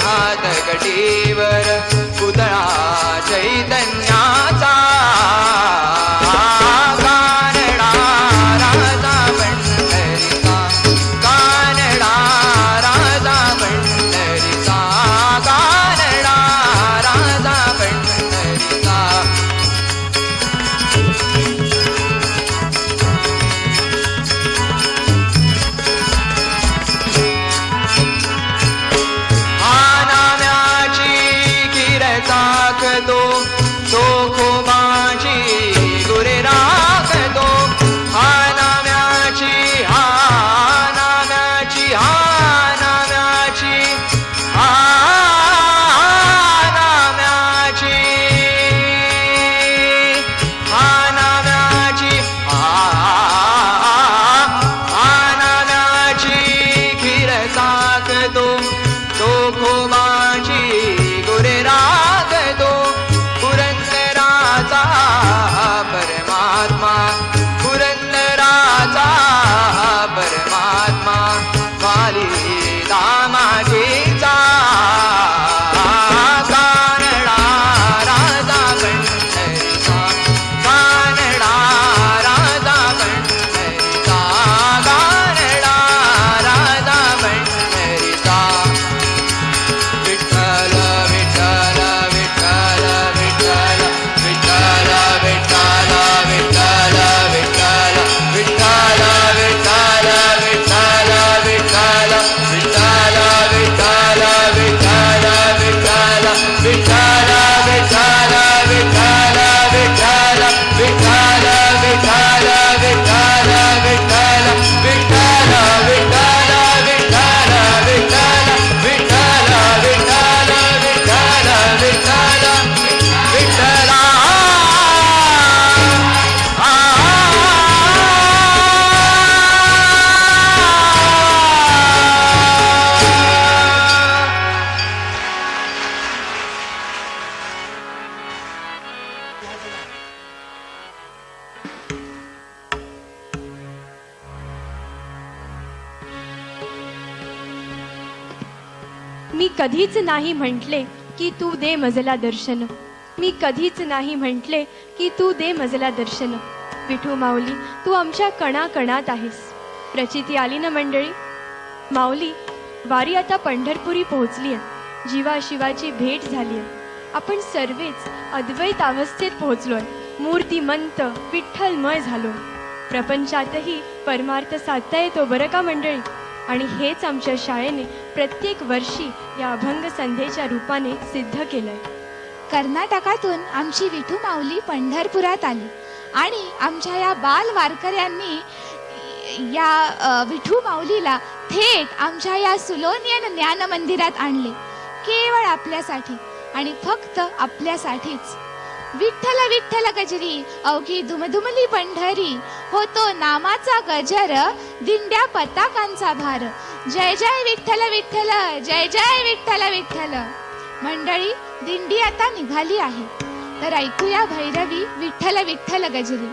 हात कटीवर. पुतळा चैतन्याचा, कानडा राजा पंढरीचा, कानडा राजा पंढरीचा, कानडा राजा पंढरीचा. हा नाम्याची किर चाकतो, तो मी कधीच नाही म्हटले की तू दे मजला दर्शन. मी कधीच नाही म्हटले की तू दे मजला दर्शन. विठू माऊली तू आमच्या कणाकणात आहेस. प्रचिती आली ना मंडळी? माऊली, वारी आता पंढरपुरी पोहोचली आहे. जीवा शिवाची भेट झाली आहे. आपण सर्वच अद्वैत अवस्थेत पोहोचलोय. मूर्तिमंत विठ्ठलमय झालो. प्रपंचातही परमार्थ साधता येतो बरं का मंडळी. आणि हेच आमच्या शाळेने प्रत्येक वर्षी या अभंग संध्येच्या रूपाने सिद्ध केलंय. कर्नाटकातून आमची विठू माऊली पंढरपुरात आली आणि आमच्या या बाल वारकऱ्यांनी या विठू माऊलीला थेट आमच्या या सुलोनियन ज्ञान मंदिरात आणले, केवळ आपल्यासाठी आणि फक्त आपल्यासाठीच. विठ्ठल विठ्ठल गजरी अवघी दुमदुमली पंढरी, होतो नामाचा गजर दिंड्या पताकांचा भार. जय जय विठ्ठल विठ्ठल, जय जय विठ्ठल विठ्ठल. मंडळी, दिंडी आता निघाली आहे, तर ऐकूया Bhairavi Vitthal Vitthal गजरी.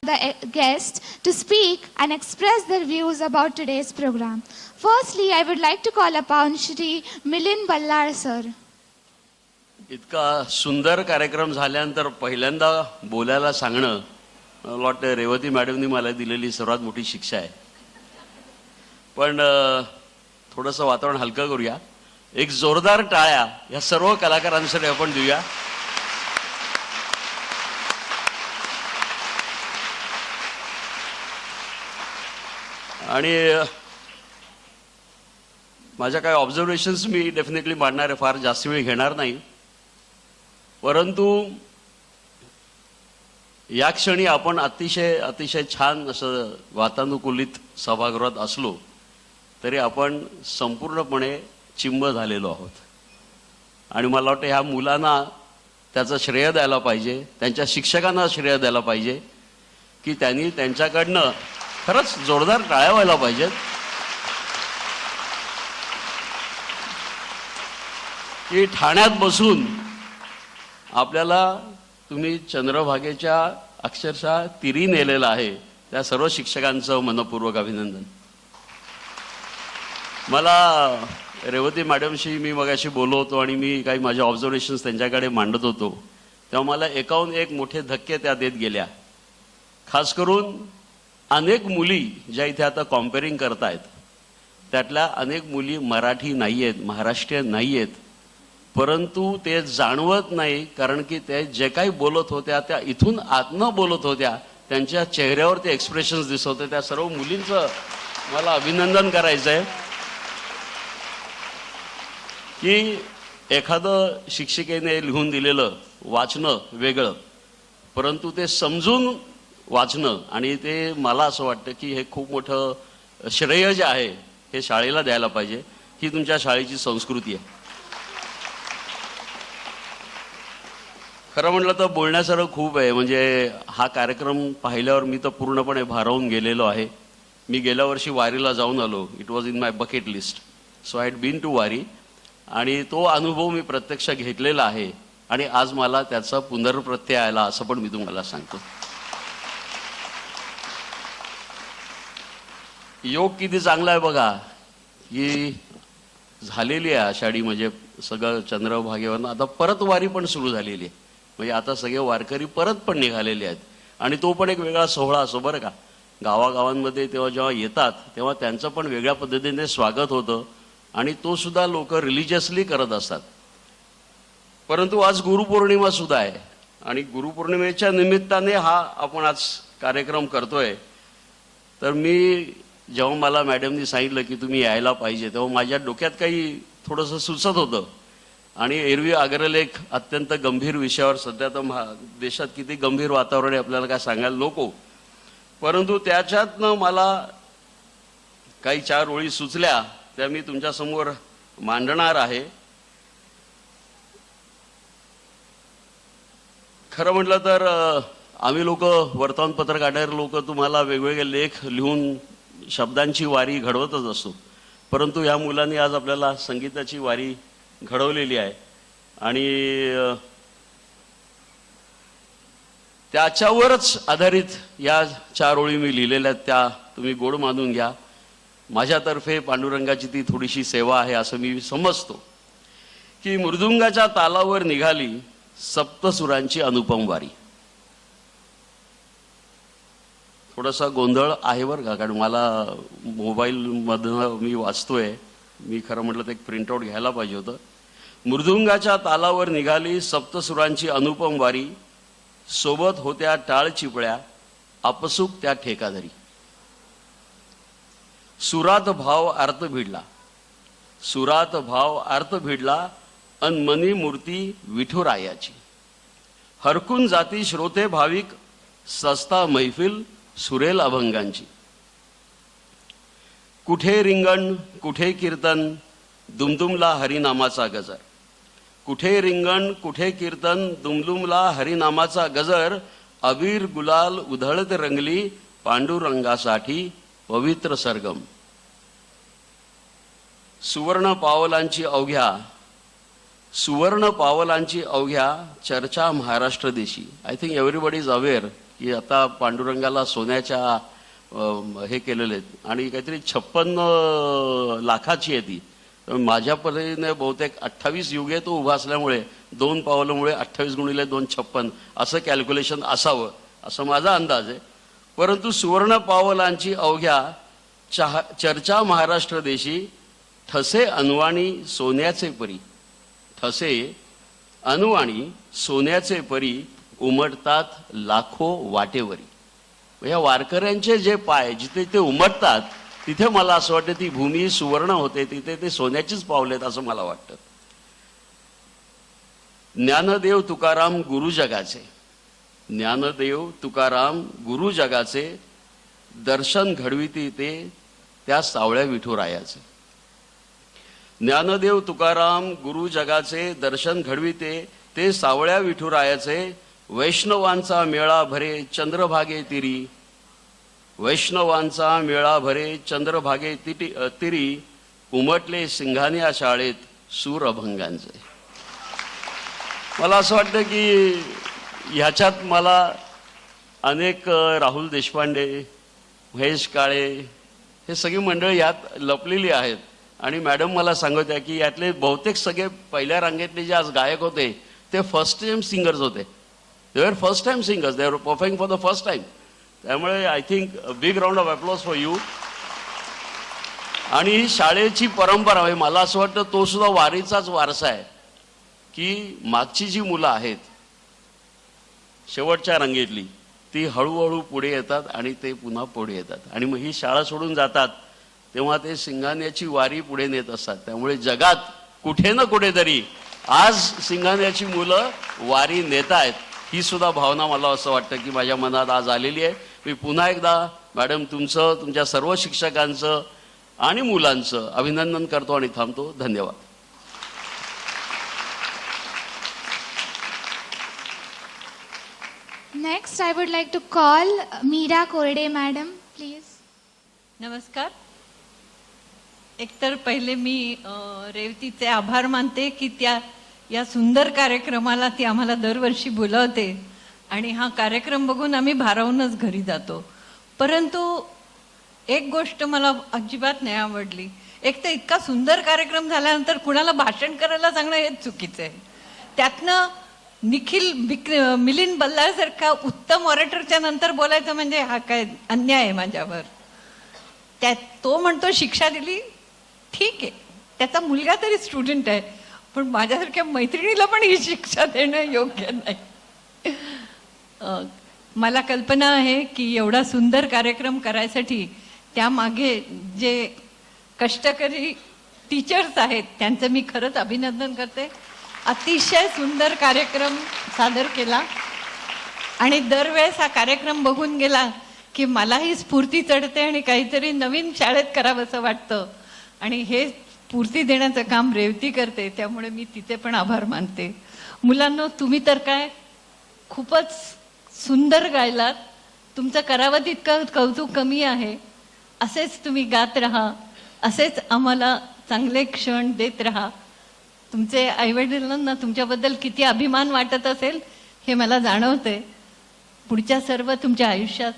the guests to speak and express their views about today's program. Firstly, I would like to call upon Shri Milind Ballar sir. इतका सुंदर कार्यक्रम झाल्यानंतर पहिल्यांदा बोलायला सांगणं मला वाटतं रेवती मॅडमनी मला दिलेली सर्वात मोठी शिक्षा आहे. पण थोडंसं वातावरण हलकं करूया. एक जोरदार टाळ्या या सर्व कलाकारांसाठी आपण देऊया. आणि माझ्या काही ऑब्झर्वेशन्स मी डेफिनेटली मांडणार आहे, फार जास्त वेळ घेणार नाही. परंतु या क्षणी आपण अतिशय छान असं वातानुकूलित सभागृहात असलो तरी आपण संपूर्णपणे चिंब झालेलो आहोत. आणि मला वाटतं ह्या मुलांना त्याचं श्रेय द्यायला पाहिजे, त्यांच्या शिक्षकांना श्रेय द्यायला पाहिजे की त्यांनी त्यांच्याकडनं खरंच जोरदार टाळ्या व्हायला पाहिजेत की ठाण्यात बसून आपल्याला तुम्ही चंद्रभागेच्या अक्षरशः तिरी नेलेलं आहे. त्या सर्व शिक्षकांचं मनपूर्वक अभिनंदन. मला रेवती मॅडमशी मी मगाशी बोललो होतो आणि मी काही माझे ऑब्झर्वेशन्स त्यांच्याकडे मांडत होतो तेव्हा मला एकाहून एक मोठे धक्के त्या देत गेल्या. खास करून अनेक मुली ज्या इथे आता कॉम्पेअरिंग करतायत त्यातल्या अनेक मुली मराठी नाही आहेत, महाराष्ट्रीयन नाही आहेत, परंतु ते जाणवत नाही. कारण की ते जे काही बोलत होत्या त्या इथून आतनं बोलत होत्या, त्यांच्या चेहऱ्यावर ते एक्सप्रेशन्स दिसत होते. त्या सर्व मुलींचं मला अभिनंदन करायचं आहे की एखादं शिक्षिकेने लिहून दिलेलं वाचणं वेगळं, परंतु ते समजून वाचणं आणि ते मला असं वाटतं की हे खूप मोठं श्रेय जे आहे हे शाळेला द्यायला पाहिजे. ही तुमच्या शाळेची संस्कृती आहे. खरं म्हटलं तर बोलण्यासारखं खूप आहे. म्हणजे हा कार्यक्रम पाहिल्यावर मी तर पूर्णपणे भारावून गेलेलो आहे. मी गेल्या वर्षी वारीला जाऊन आलो. It was in my bucket list. So I had been to Wari आणि तो अनुभव मी प्रत्यक्ष घेतलेला आहे आणि आज मला त्याचा पुनर्प्रत्यय आला असं पण मी तुम्हाला सांगतो. योग किती चांगला आहे बघा की झालेली आहे आषाढी, म्हणजे सगळं चंद्रभागेवरनं आता परत वारी पण सुरू झालेली आहे. म्हणजे आता सगळे वारकरी परत पण निघालेले आहेत आणि तो पण एक वेगळा सोहळा असो बरं का. गावागावांमध्ये तेव्हा जेव्हा येतात तेव्हा त्यांचं पण वेगळ्या पद्धतीने स्वागत होतं आणि तो सुद्धा लोक रिलिजियसली करत असतात. परंतु आज गुरुपौर्णिमा सुद्धा आहे आणि गुरुपौर्णिमेच्या निमित्ताने हा आपण आज कार्यक्रम करतोय. तर मी जेव्हा मला मॅडमनी सांगितलं की तुम्ही यायला पाहिजे तेव्हा माझ्या डोक्यात काही थोडंसं सुचत होतं. आणि एरवी अग्रलेख अत्यंत गंभीर विषयावर, सध्या तर देशात किती गंभीर वातावरण आहे आपल्याला काय सांगायला नको, परंतु त्याच्यातनं मला काही 4 ओळी सुचल्या त्या मी तुमच्यासमोर मांडणार आहे. खरं म्हटलं तर आम्ही लोक वर्तमानपत्र काढणारे लोक तुम्हाला वेगवेगळे लेख लिहून शब्दांची वारी घडवतच असतो, परंतु या मुलांनी आज आपल्याला संगीताची वारी घडवलेली आहे आणि त्याच्यावरच आधारित या 4 ओळी मी लिहिलेल्या आहेत. त्या तुम्ही गोड मानून घ्या. माझ्यातर्फे पांडुरंगाची ती थोडीशी सेवा आहे असं मी समजतो की मृदुंगाच्या तालावर निघाली सप्तसुरांची अनुपम वारी. थोडासा गोंधळ आहे बरं का, कारण मला मोबाईलमधनं मी वाचतोय. मी खरं म्हटलं तर एक प्रिंटआउट घ्यायला पाहिजे होतं. मृदुंगाच्या तालावर निघाली सप्तसुरांची अनुपम वारी, सोबत होत्या टाळ चिपळ्या आपसुक त्या ठेकाधरी. सुरात भाव अर्थ भिडला, सुरात भाव अर्थ भिडला अन मनी मूर्ती विठुरायाची. हरकून जाती श्रोते भाविक सस्ता मैफिल सुरेल अभंगांची. कुठे रिंगण कुठे कीर्तन दुमदुमला हरिनामाचा गजर. कुठे रिंगण कुठे कीर्तन दुमदुमला हरिनामाचा गजर. अबीर गुलाल उधळत रंगली पांडुरंगासाठी पवित्र सरगम. सुवर्ण पावलांची अवघ्या चर्चा महाराष्ट्र देशी. I think everybody is aware की आता पांडुरंगाला सोन्याच्या हे केलेले आहेत आणि काहीतरी 56 लाखाची आहे ती. माझ्या परीने बहुतेक 28 युगे तो उभा असल्यामुळे 2 पावलामुळे 28 गुणिले 2 56 असं कॅल्क्युलेशन असावं असं माझा अंदाज आहे. परंतु सुवर्ण पावलांची अवघ्या चर्चा महाराष्ट्र देशी, ठसे अनवाणी सोन्याचे परी, ठसे अनवाणी सोन्याचे परी उमटतात लाखो वाटेवरी. या वारकऱ्यांचे जे पाय जिथे ते उमटतात तिथे मला असं वाटतं ती भूमी सुवर्ण होते, तिथे ते सोन्याचीच पावलेत असं मला वाटतं. ज्ञानदेव तुकाराम गुरु जगाचे, ज्ञानदेव तुकाराम गुरु जगाचे, दर्शन घडविती ते त्या सावळ्या विठुरायाचे. ज्ञानदेव तुकाराम गुरु जगाचे, दर्शन घडविते ते सावळ्या विठुरायाचे. वैष्णवांचा मेळा भरे चंद्रभागे तिरी, वैष्णवांचा मेळा भरे चंद्रभागे तिरी, उमटले सिंघानिया शाळेत सूर अभंगांचे. मला असं वाटतं की ह्याच्यात मला अनेक राहुल देशपांडे, महेश काळे हे सगळी मंडळी यात लपलेली आहेत. आणि मॅडम मला सांगत होत्या की यातले बहुतेक सगळे पहिल्या रांगेतले जे आज गायक होते ते फर्स्ट टाइम सिंगर्स होते. दे वर first time singers, they were performing for the first time. त्यामुळे I think big round of applause for you. आणि शाळेची परंपरा आहे, मला असं वाटतं तो सुद्धा वारीचाच वारसा आहे की मागची जी मुलं आहेत शेवटच्या रांगेतली ती हळूहळू पुढे येतात आणि ते पुन्हा पुढे येतात आणि मग ही शाळा सोडून जातात तेव्हा ते सिंघानियाची वारी पुढे नेत असतात. त्यामुळे जगात कुठे ना कुठेतरी आज सिंघानियाची मुलं वारी नेत आहेत. ही सुद्धा भावना मला असं वाटतं की माझ्या मनात आज आलेली आहे. मी पुन्हा एकदा मॅडम तुमचं, तुमच्या सर्व शिक्षकांचं आणि मुलांचं अभिनंदन करतो आणि थांबतो. धन्यवाद. Next, I would like to call Meera Korde, madam, please. नमस्कार. एकतर पहिले मी रेवतीचे आभार मानते की या सुंदर कार्यक्रमाला ती आम्हाला दरवर्षी बोलवते आणि हा कार्यक्रम बघून आम्ही भारावूनच घरी जातो. परंतु एक गोष्ट मला अजिबात नाही आवडली. एक तर इतका सुंदर कार्यक्रम झाल्यानंतर कुणाला भाषण करायला सांगणं हेच चुकीचं आहे. त्यातनं मिलिंद बल्लाळसारखा उत्तम ऑरेटरच्या नंतर बोलायचं म्हणजे हा काय अन्याय आहे माझ्यावर. तो म्हणतो शिक्षा दिली, ठीक आहे, त्याचा मुलगा तरी स्टुडंट आहे, पण माझ्यासारख्या मैत्रिणीला पण ही शिक्षा देणं योग्य नाही. मला कल्पना आहे की एवढा सुंदर कार्यक्रम करायसाठी त्यामागे जे कष्टकरी टीचर्स आहेत त्यांचं मी खरंच अभिनंदन करते. अतिशय सुंदर कार्यक्रम सादर केला आणि दरवेळेस हा कार्यक्रम बघून गेला की मलाही स्फूर्ती चढते आणि काहीतरी नवीन शाळेत करावंसं वाटतं आणि हे स्फूर्ती देण्याचं काम रेवती करते. त्यामुळे मी तिचे पण आभार मानते. मुलांनो, तुम्ही तर काय खूपच सुंदर गायलात. तुमचं करावं तितकं कौतुक कमी आहे. असेच तुम्ही गात राहा, असेच आम्हाला चांगले क्षण देत राहा. तुमचे आईवडिलांना तुमच्याबद्दल किती अभिमान वाटत असेल हे मला जाणवते. पुढच्या सर्व तुमच्या आयुष्यात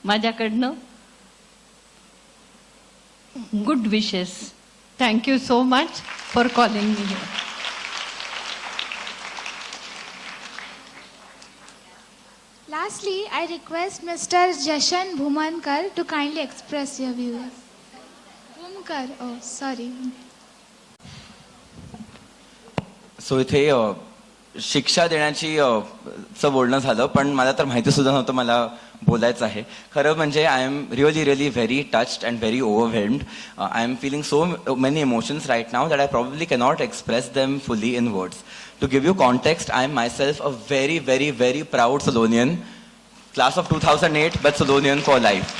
माझ्याकडनं good wishes. Thank you so much for calling me here. Lastly, I request Mr. Jashan Bhumankar to kindly express your views. Bhumkar, oh sorry. So इथे शिक्षा देण्याची चं बोलणं झालं, पण मला तर माहिती सुद्धा नव्हतं मला बोलायचं आहे. खरं म्हणजे I am really very touched and very overwhelmed. I am feeling so many emotions right now that I probably cannot express them fully in words. To give you context, I am myself a very proud Solonian, class of 2008, but Solonian for life.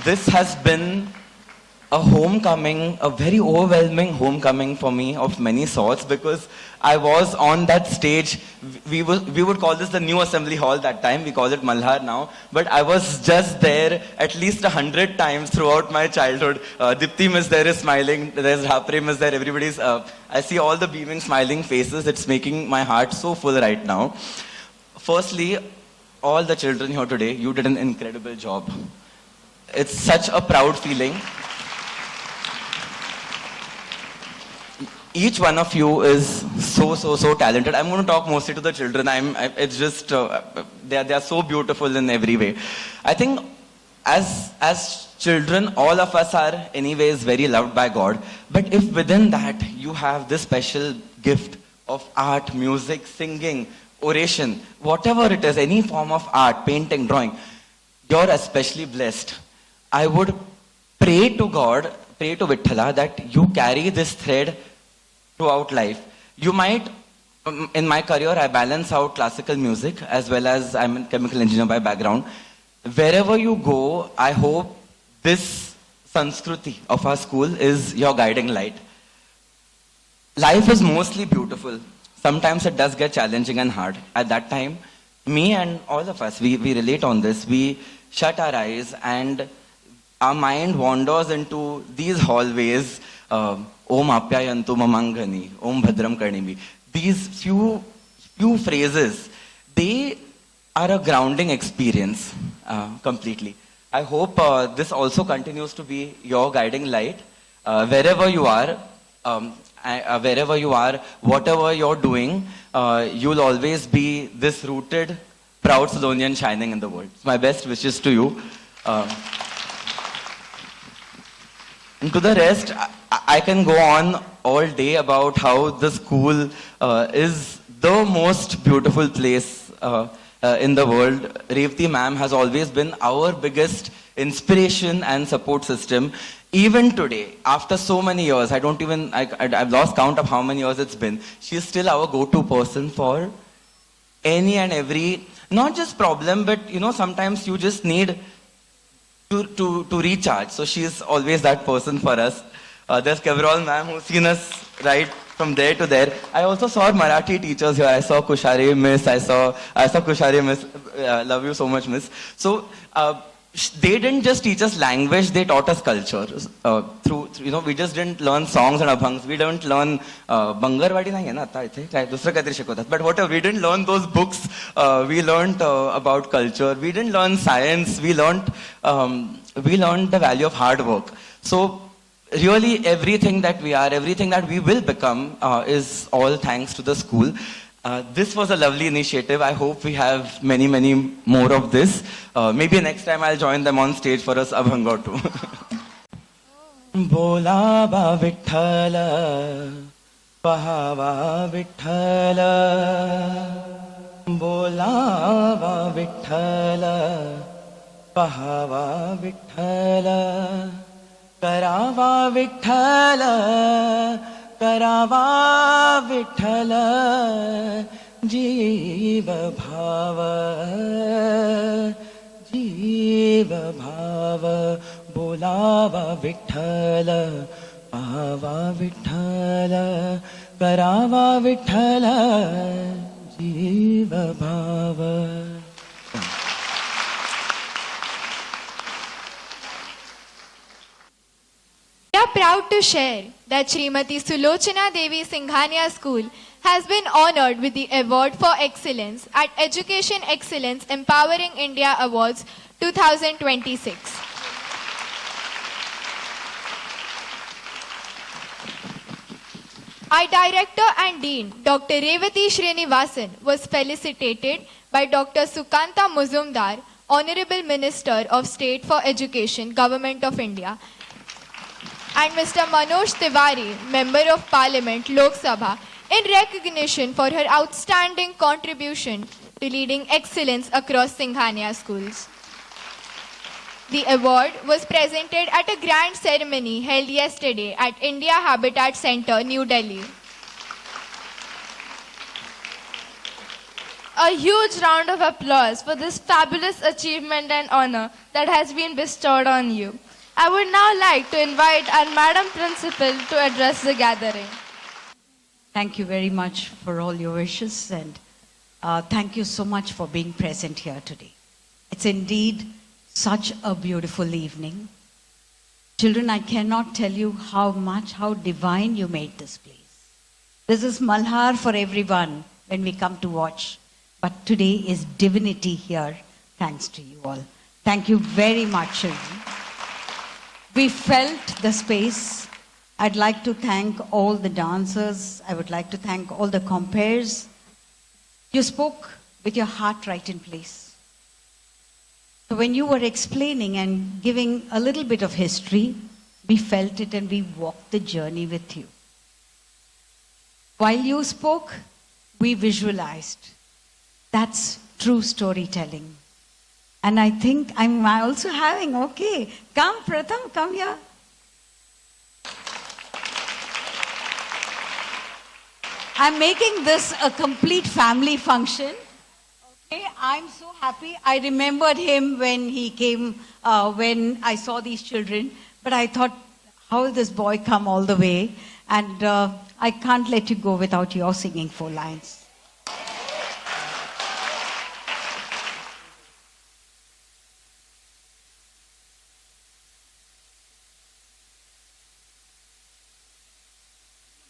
This has been a homecoming, a very overwhelming homecoming for me of many sorts, because I was on that stage. We would call this the new assembly hall that time. We call it Malhar now. But I was just there at least 100 times throughout my childhood. Dipti Miss there is smiling. There's Hapre Miss there. Everybody's. I see all the beaming, smiling faces. It's making my heart so full right now. Firstly, all the children here today, you did an incredible job. It's such a proud feeling. Each one of you is so talented. I'm going to talk mostly to the children. It's just, they are so beautiful in every way. I think as children, all of us are anyways very loved by God. But if within that you have this special gift of art, music, singing, oration, whatever it is, any form of art, painting, drawing, you're especially blessed. I would pray to God, pray to Vithala that you carry this thread throughout life. You might, in my career, I balance out classical music as well as I'm a chemical engineer by background. Wherever you go, I hope this Sanskriti of our school is your guiding light. Life is mostly beautiful. Sometimes it does get challenging and hard. At that time, me and all of us, we relate on this. We shut our eyes and our mind wanders into these hallways. Om apyayantu mamangani, Om bhadram karnimi. These few phrases, they are a grounding experience completely. I hope this also continues to be your guiding light. Wherever you are, whatever you're doing, you'll always be this rooted, proud Sidonian shining in the world. My best wishes to you. And to the rest, I can go on all day about how the school is the most beautiful place in the world. Revati ma'am has always been our biggest inspiration and support system. Even today, after so many years, I've lost count of how many years it's been, she's still our go-to person for any and every, not just problem, but sometimes you just need to recharge. So she's always that person for us. There's Kevrol ma'am who's seen us right from there to there. I also saw Marathi teachers here. I saw Kushari miss. I saw Kushari miss. Love you so much, miss. So they didn't just teach us language, they taught us culture. We just didn't learn songs and abhangs. We didn't learn Bangarwadi nahi hai na atta ithe kai dusra kaitari shikotat. But whatever, we didn't learn those books. We learned about culture. We didn't learn science. We learned the value of hard work. So really everything that we are, everything that we will become is all thanks to the school. This was a lovely initiative. I hope we have many more of this. Maybe next time I'll join them on stage for us abhang or two. Bola ba vithala, pahava vithala. Bola ba vithala, pahava vithala. Karava vithala, Karava Vithala, Jiva Bhava, Bolava Vithala, Pahava Vithala, Karava Vithala, Jiva Bhava. We are proud to share that Srimati Sulochana Devi Singhania School has been honored with the Award for Excellence at Education Excellence Empowering India Awards 2026. Our Director and Dean, Dr. Revati Srinivasan, was felicitated by Dr. Sukanta Muzumdar, Honorable Minister of State for Education, Government of India, and Mr. Manoj Tiwari, Member of Parliament, Lok Sabha, in recognition for her outstanding contribution to leading excellence across Singhania schools. The award was presented at a grand ceremony held yesterday at India Habitat Center, New Delhi. A huge round of applause for this fabulous achievement and honor that has been bestowed on you. I would now like to invite our Madam Principal to address the gathering. Thank you very much for all your wishes, and thank you so much for being present here today. It's indeed such a beautiful evening. Children, I cannot tell you how divine you made this place. This is Malhar for everyone when we come to watch. but today is divinity here, thanks to you all. Thank you very much, children. We felt the space. I'd like to thank all the dancers. I would like to thank all the compares. You spoke with your heart right in place. So when you were explaining and giving a little bit of history, we felt it and we walked the journey with you. While you spoke, we visualized. That's true storytelling. And I think I'm also having, okay, come Pratham, come here. I'm making this a complete family function. Okay, I'm so happy. I remembered him when he came, when I saw these children. But I thought, how will this boy come all the way? And I can't let you go without your singing 4 lines.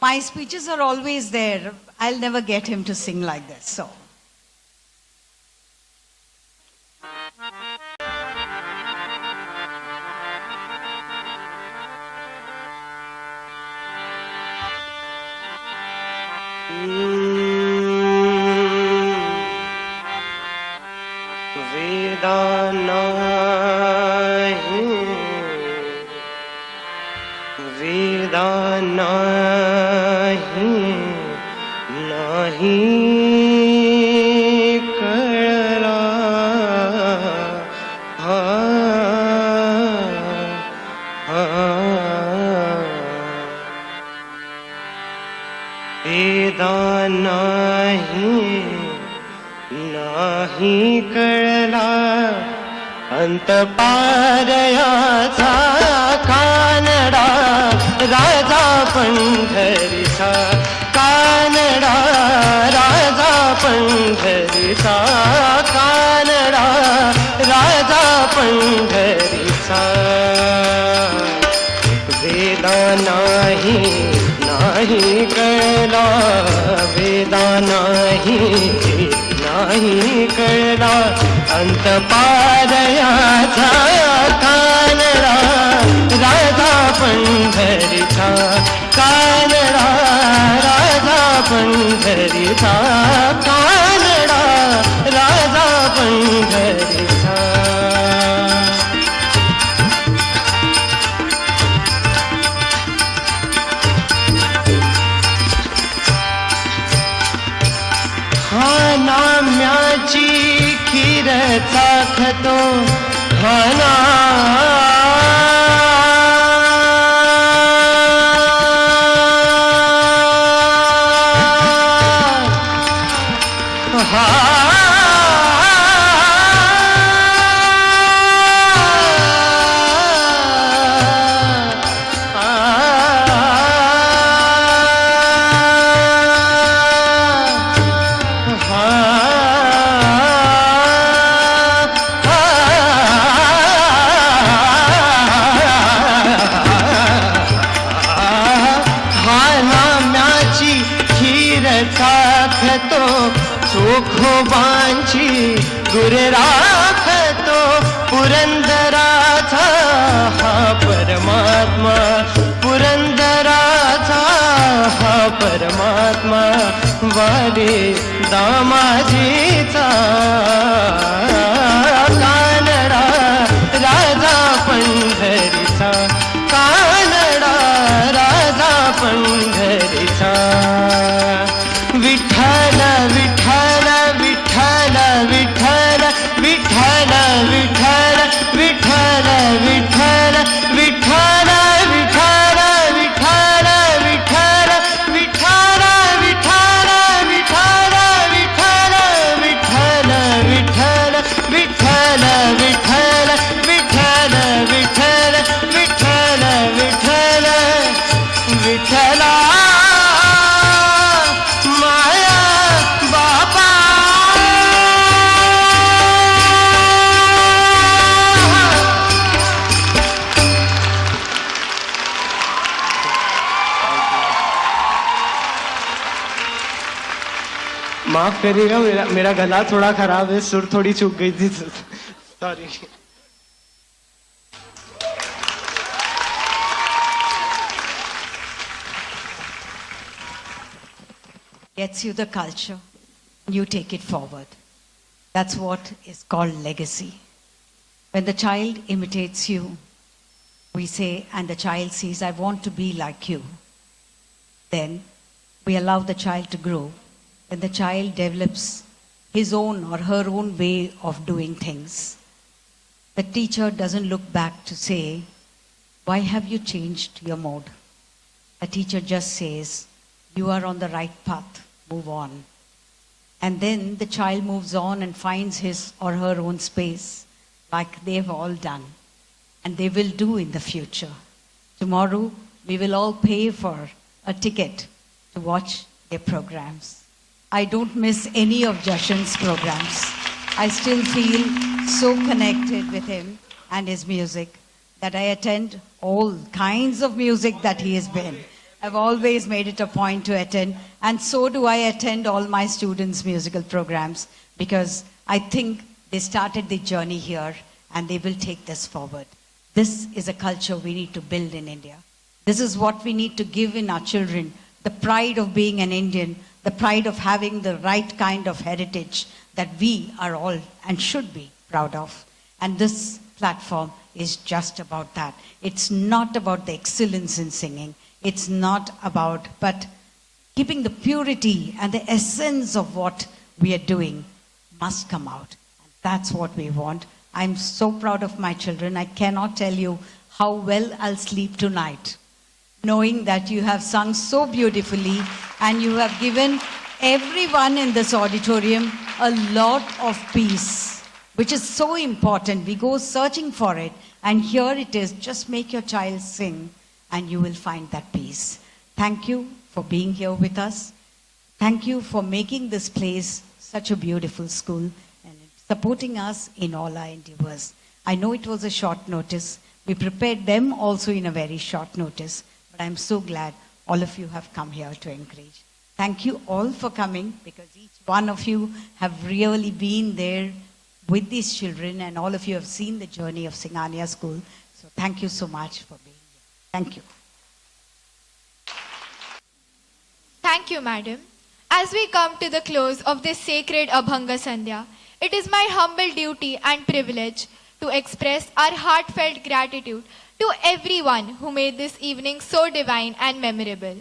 My speeches are always there. I'll never get him to sing like this. So. नाही कळला अंत पारयाचा कानडा राजा पंढरीचा कानडा राजा पंढरीचा कानडा राजा पंढरीचा वेदा नाही नाही कळला वेदा नाही नाही कळला अंत पारयाचा कानडा राजा पंढरीचा कानडा राजा पंढरीचा कानडा राजा पंढरीचा नाम्याची खीर चाखतो हा चाखतो चोखोबांची गुरे राखतो पुरंदराचा हा परमात्मा पुरंदराचा हा परमात्मा वारे दामाजीचा कानडा राजा पंढरीचा कानडा राजा पंढरीचा विठ्ठल विठ्ठल विठ्ठल विठ्ठल विठ्ठल विठ्ठल विठ्ठल विठ्ठल विठ्ठल विठ्ठल विठ्ठल विठ्ठल विठ्ठल विठ्ठल विठ्ठल विठ्ठल विठ्ठल विठ्ठल माफ करिएगा, मेरा गला थोड़ा खराब है, सुर थोड़ी चूक गई थी, sorry. Gets you the culture, you take it forward. That's what is called legacy. When the child imitates you, we say, and the child says, I want to be like you. Then we allow the child to grow. When the child develops his own or her own way of doing things, the teacher doesn't look back to say, why have you changed your mode? The teacher just says, you are on the right path, move on. And then the child moves on and finds his or her own space, like they've all done. And they will do in the future. Tomorrow, we will all pay for a ticket to watch their programs. I don't miss any of Jashan's programs. I still feel so connected with him and his music that I attend all kinds of music that he has been. I've always made it a point to attend, and so do I attend all my students' musical programs, because I think they started the journey here and they will take this forward. This is a culture we need to build in India. This is what we need to give in our children, the pride of being an Indian, the pride of having the right kind of heritage that we are all and should be proud of. And this platform is just about that. It's not about the excellence in singing. It's not about, but keeping the purity and the essence of what we are doing must come out. That's what we want. I'm so proud of my children. I cannot tell you how well I'll sleep tonight, knowing that you have sung so beautifully and you have given everyone in this auditorium a lot of peace, which is so important. We go searching for it, and here it is. Just make your child sing and you will find that peace. Thank you for being here with us. Thank you for making this place such a beautiful school and supporting us in all our endeavors. I know it was a short notice. We prepared them also in a very short notice, but I'm so glad all of you have come here to encourage. Thank you all for coming, because each one of you have really been there with these children, and all of you have seen the journey of Singhania School. So thank you so much for being here. Thank you. Thank you, madam. As we come to the close of this sacred Abhanga Sandhya, it is my humble duty and privilege to express our heartfelt gratitude to everyone who made this evening so divine and memorable.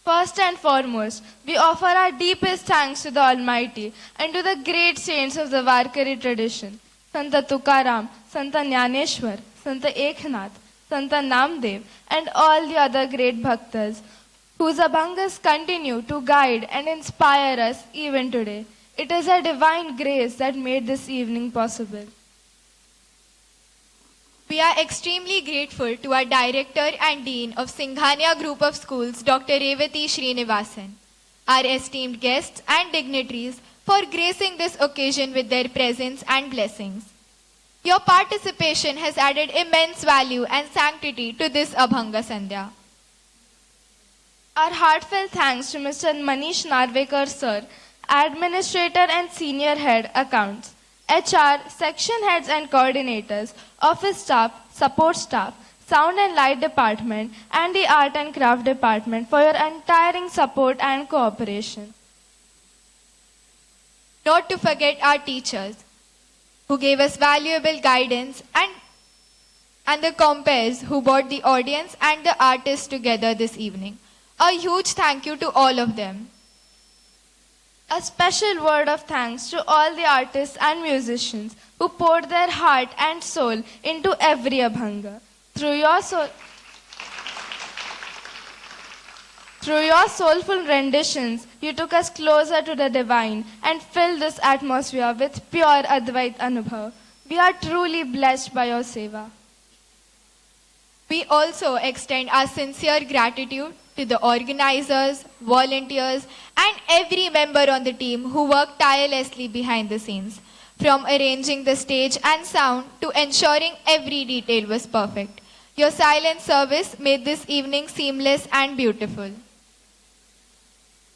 First and foremost, we offer our deepest thanks to the Almighty and to the great saints of the Varkari tradition, Santa Tukaram, Santa Jnaneshwar, Santa Eknath, Santa Namdev, and all the other great bhaktas, whose abhangas continue to guide and inspire us even today. It is a divine grace that made this evening possible. We are extremely grateful to our Director and Dean of Singhania Group of Schools, Dr. Revati Srinivasan, our esteemed guests and dignitaries for gracing this occasion with their presence and blessings. Your participation has added immense value and sanctity to this Abhanga Sandhya. Our heartfelt thanks to Mr. Manish Narvekar Sir, Administrator and Senior Head Accounts, HR, Section Heads and Coordinators, Office Staff, Support Staff, Sound and Light Department, and the Art and Craft Department for your untiring support and cooperation. Not to forget our teachers, who gave us valuable guidance, and the compares who brought the audience and the artists together this evening. A huge thank you to all of them. A special word of thanks to all the artists and musicians who poured their heart and soul into every Abhanga. Through your soulful renditions, you took us closer to the divine and filled this atmosphere with pure Advait Anubhav. We are truly blessed by your seva. We also extend our sincere gratitude to the organizers, volunteers, and every member on the team who worked tirelessly behind the scenes, from arranging the stage and sound to ensuring every detail was perfect. Your silent service made this evening seamless and beautiful.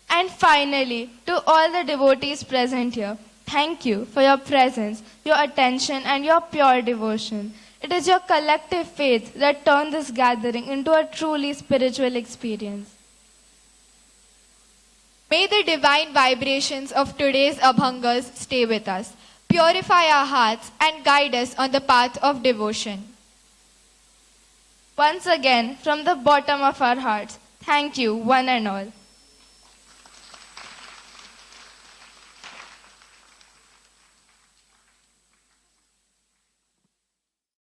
And finally, to all the devotees present here, thank you for your presence, your attention, and your pure devotion. It is your collective faith that turned this gathering into a truly spiritual experience. May the divine vibrations of today's Abhangas stay with us, purify our hearts, and guide us on the path of devotion. Once again, from the bottom of our hearts, thank you, one and all.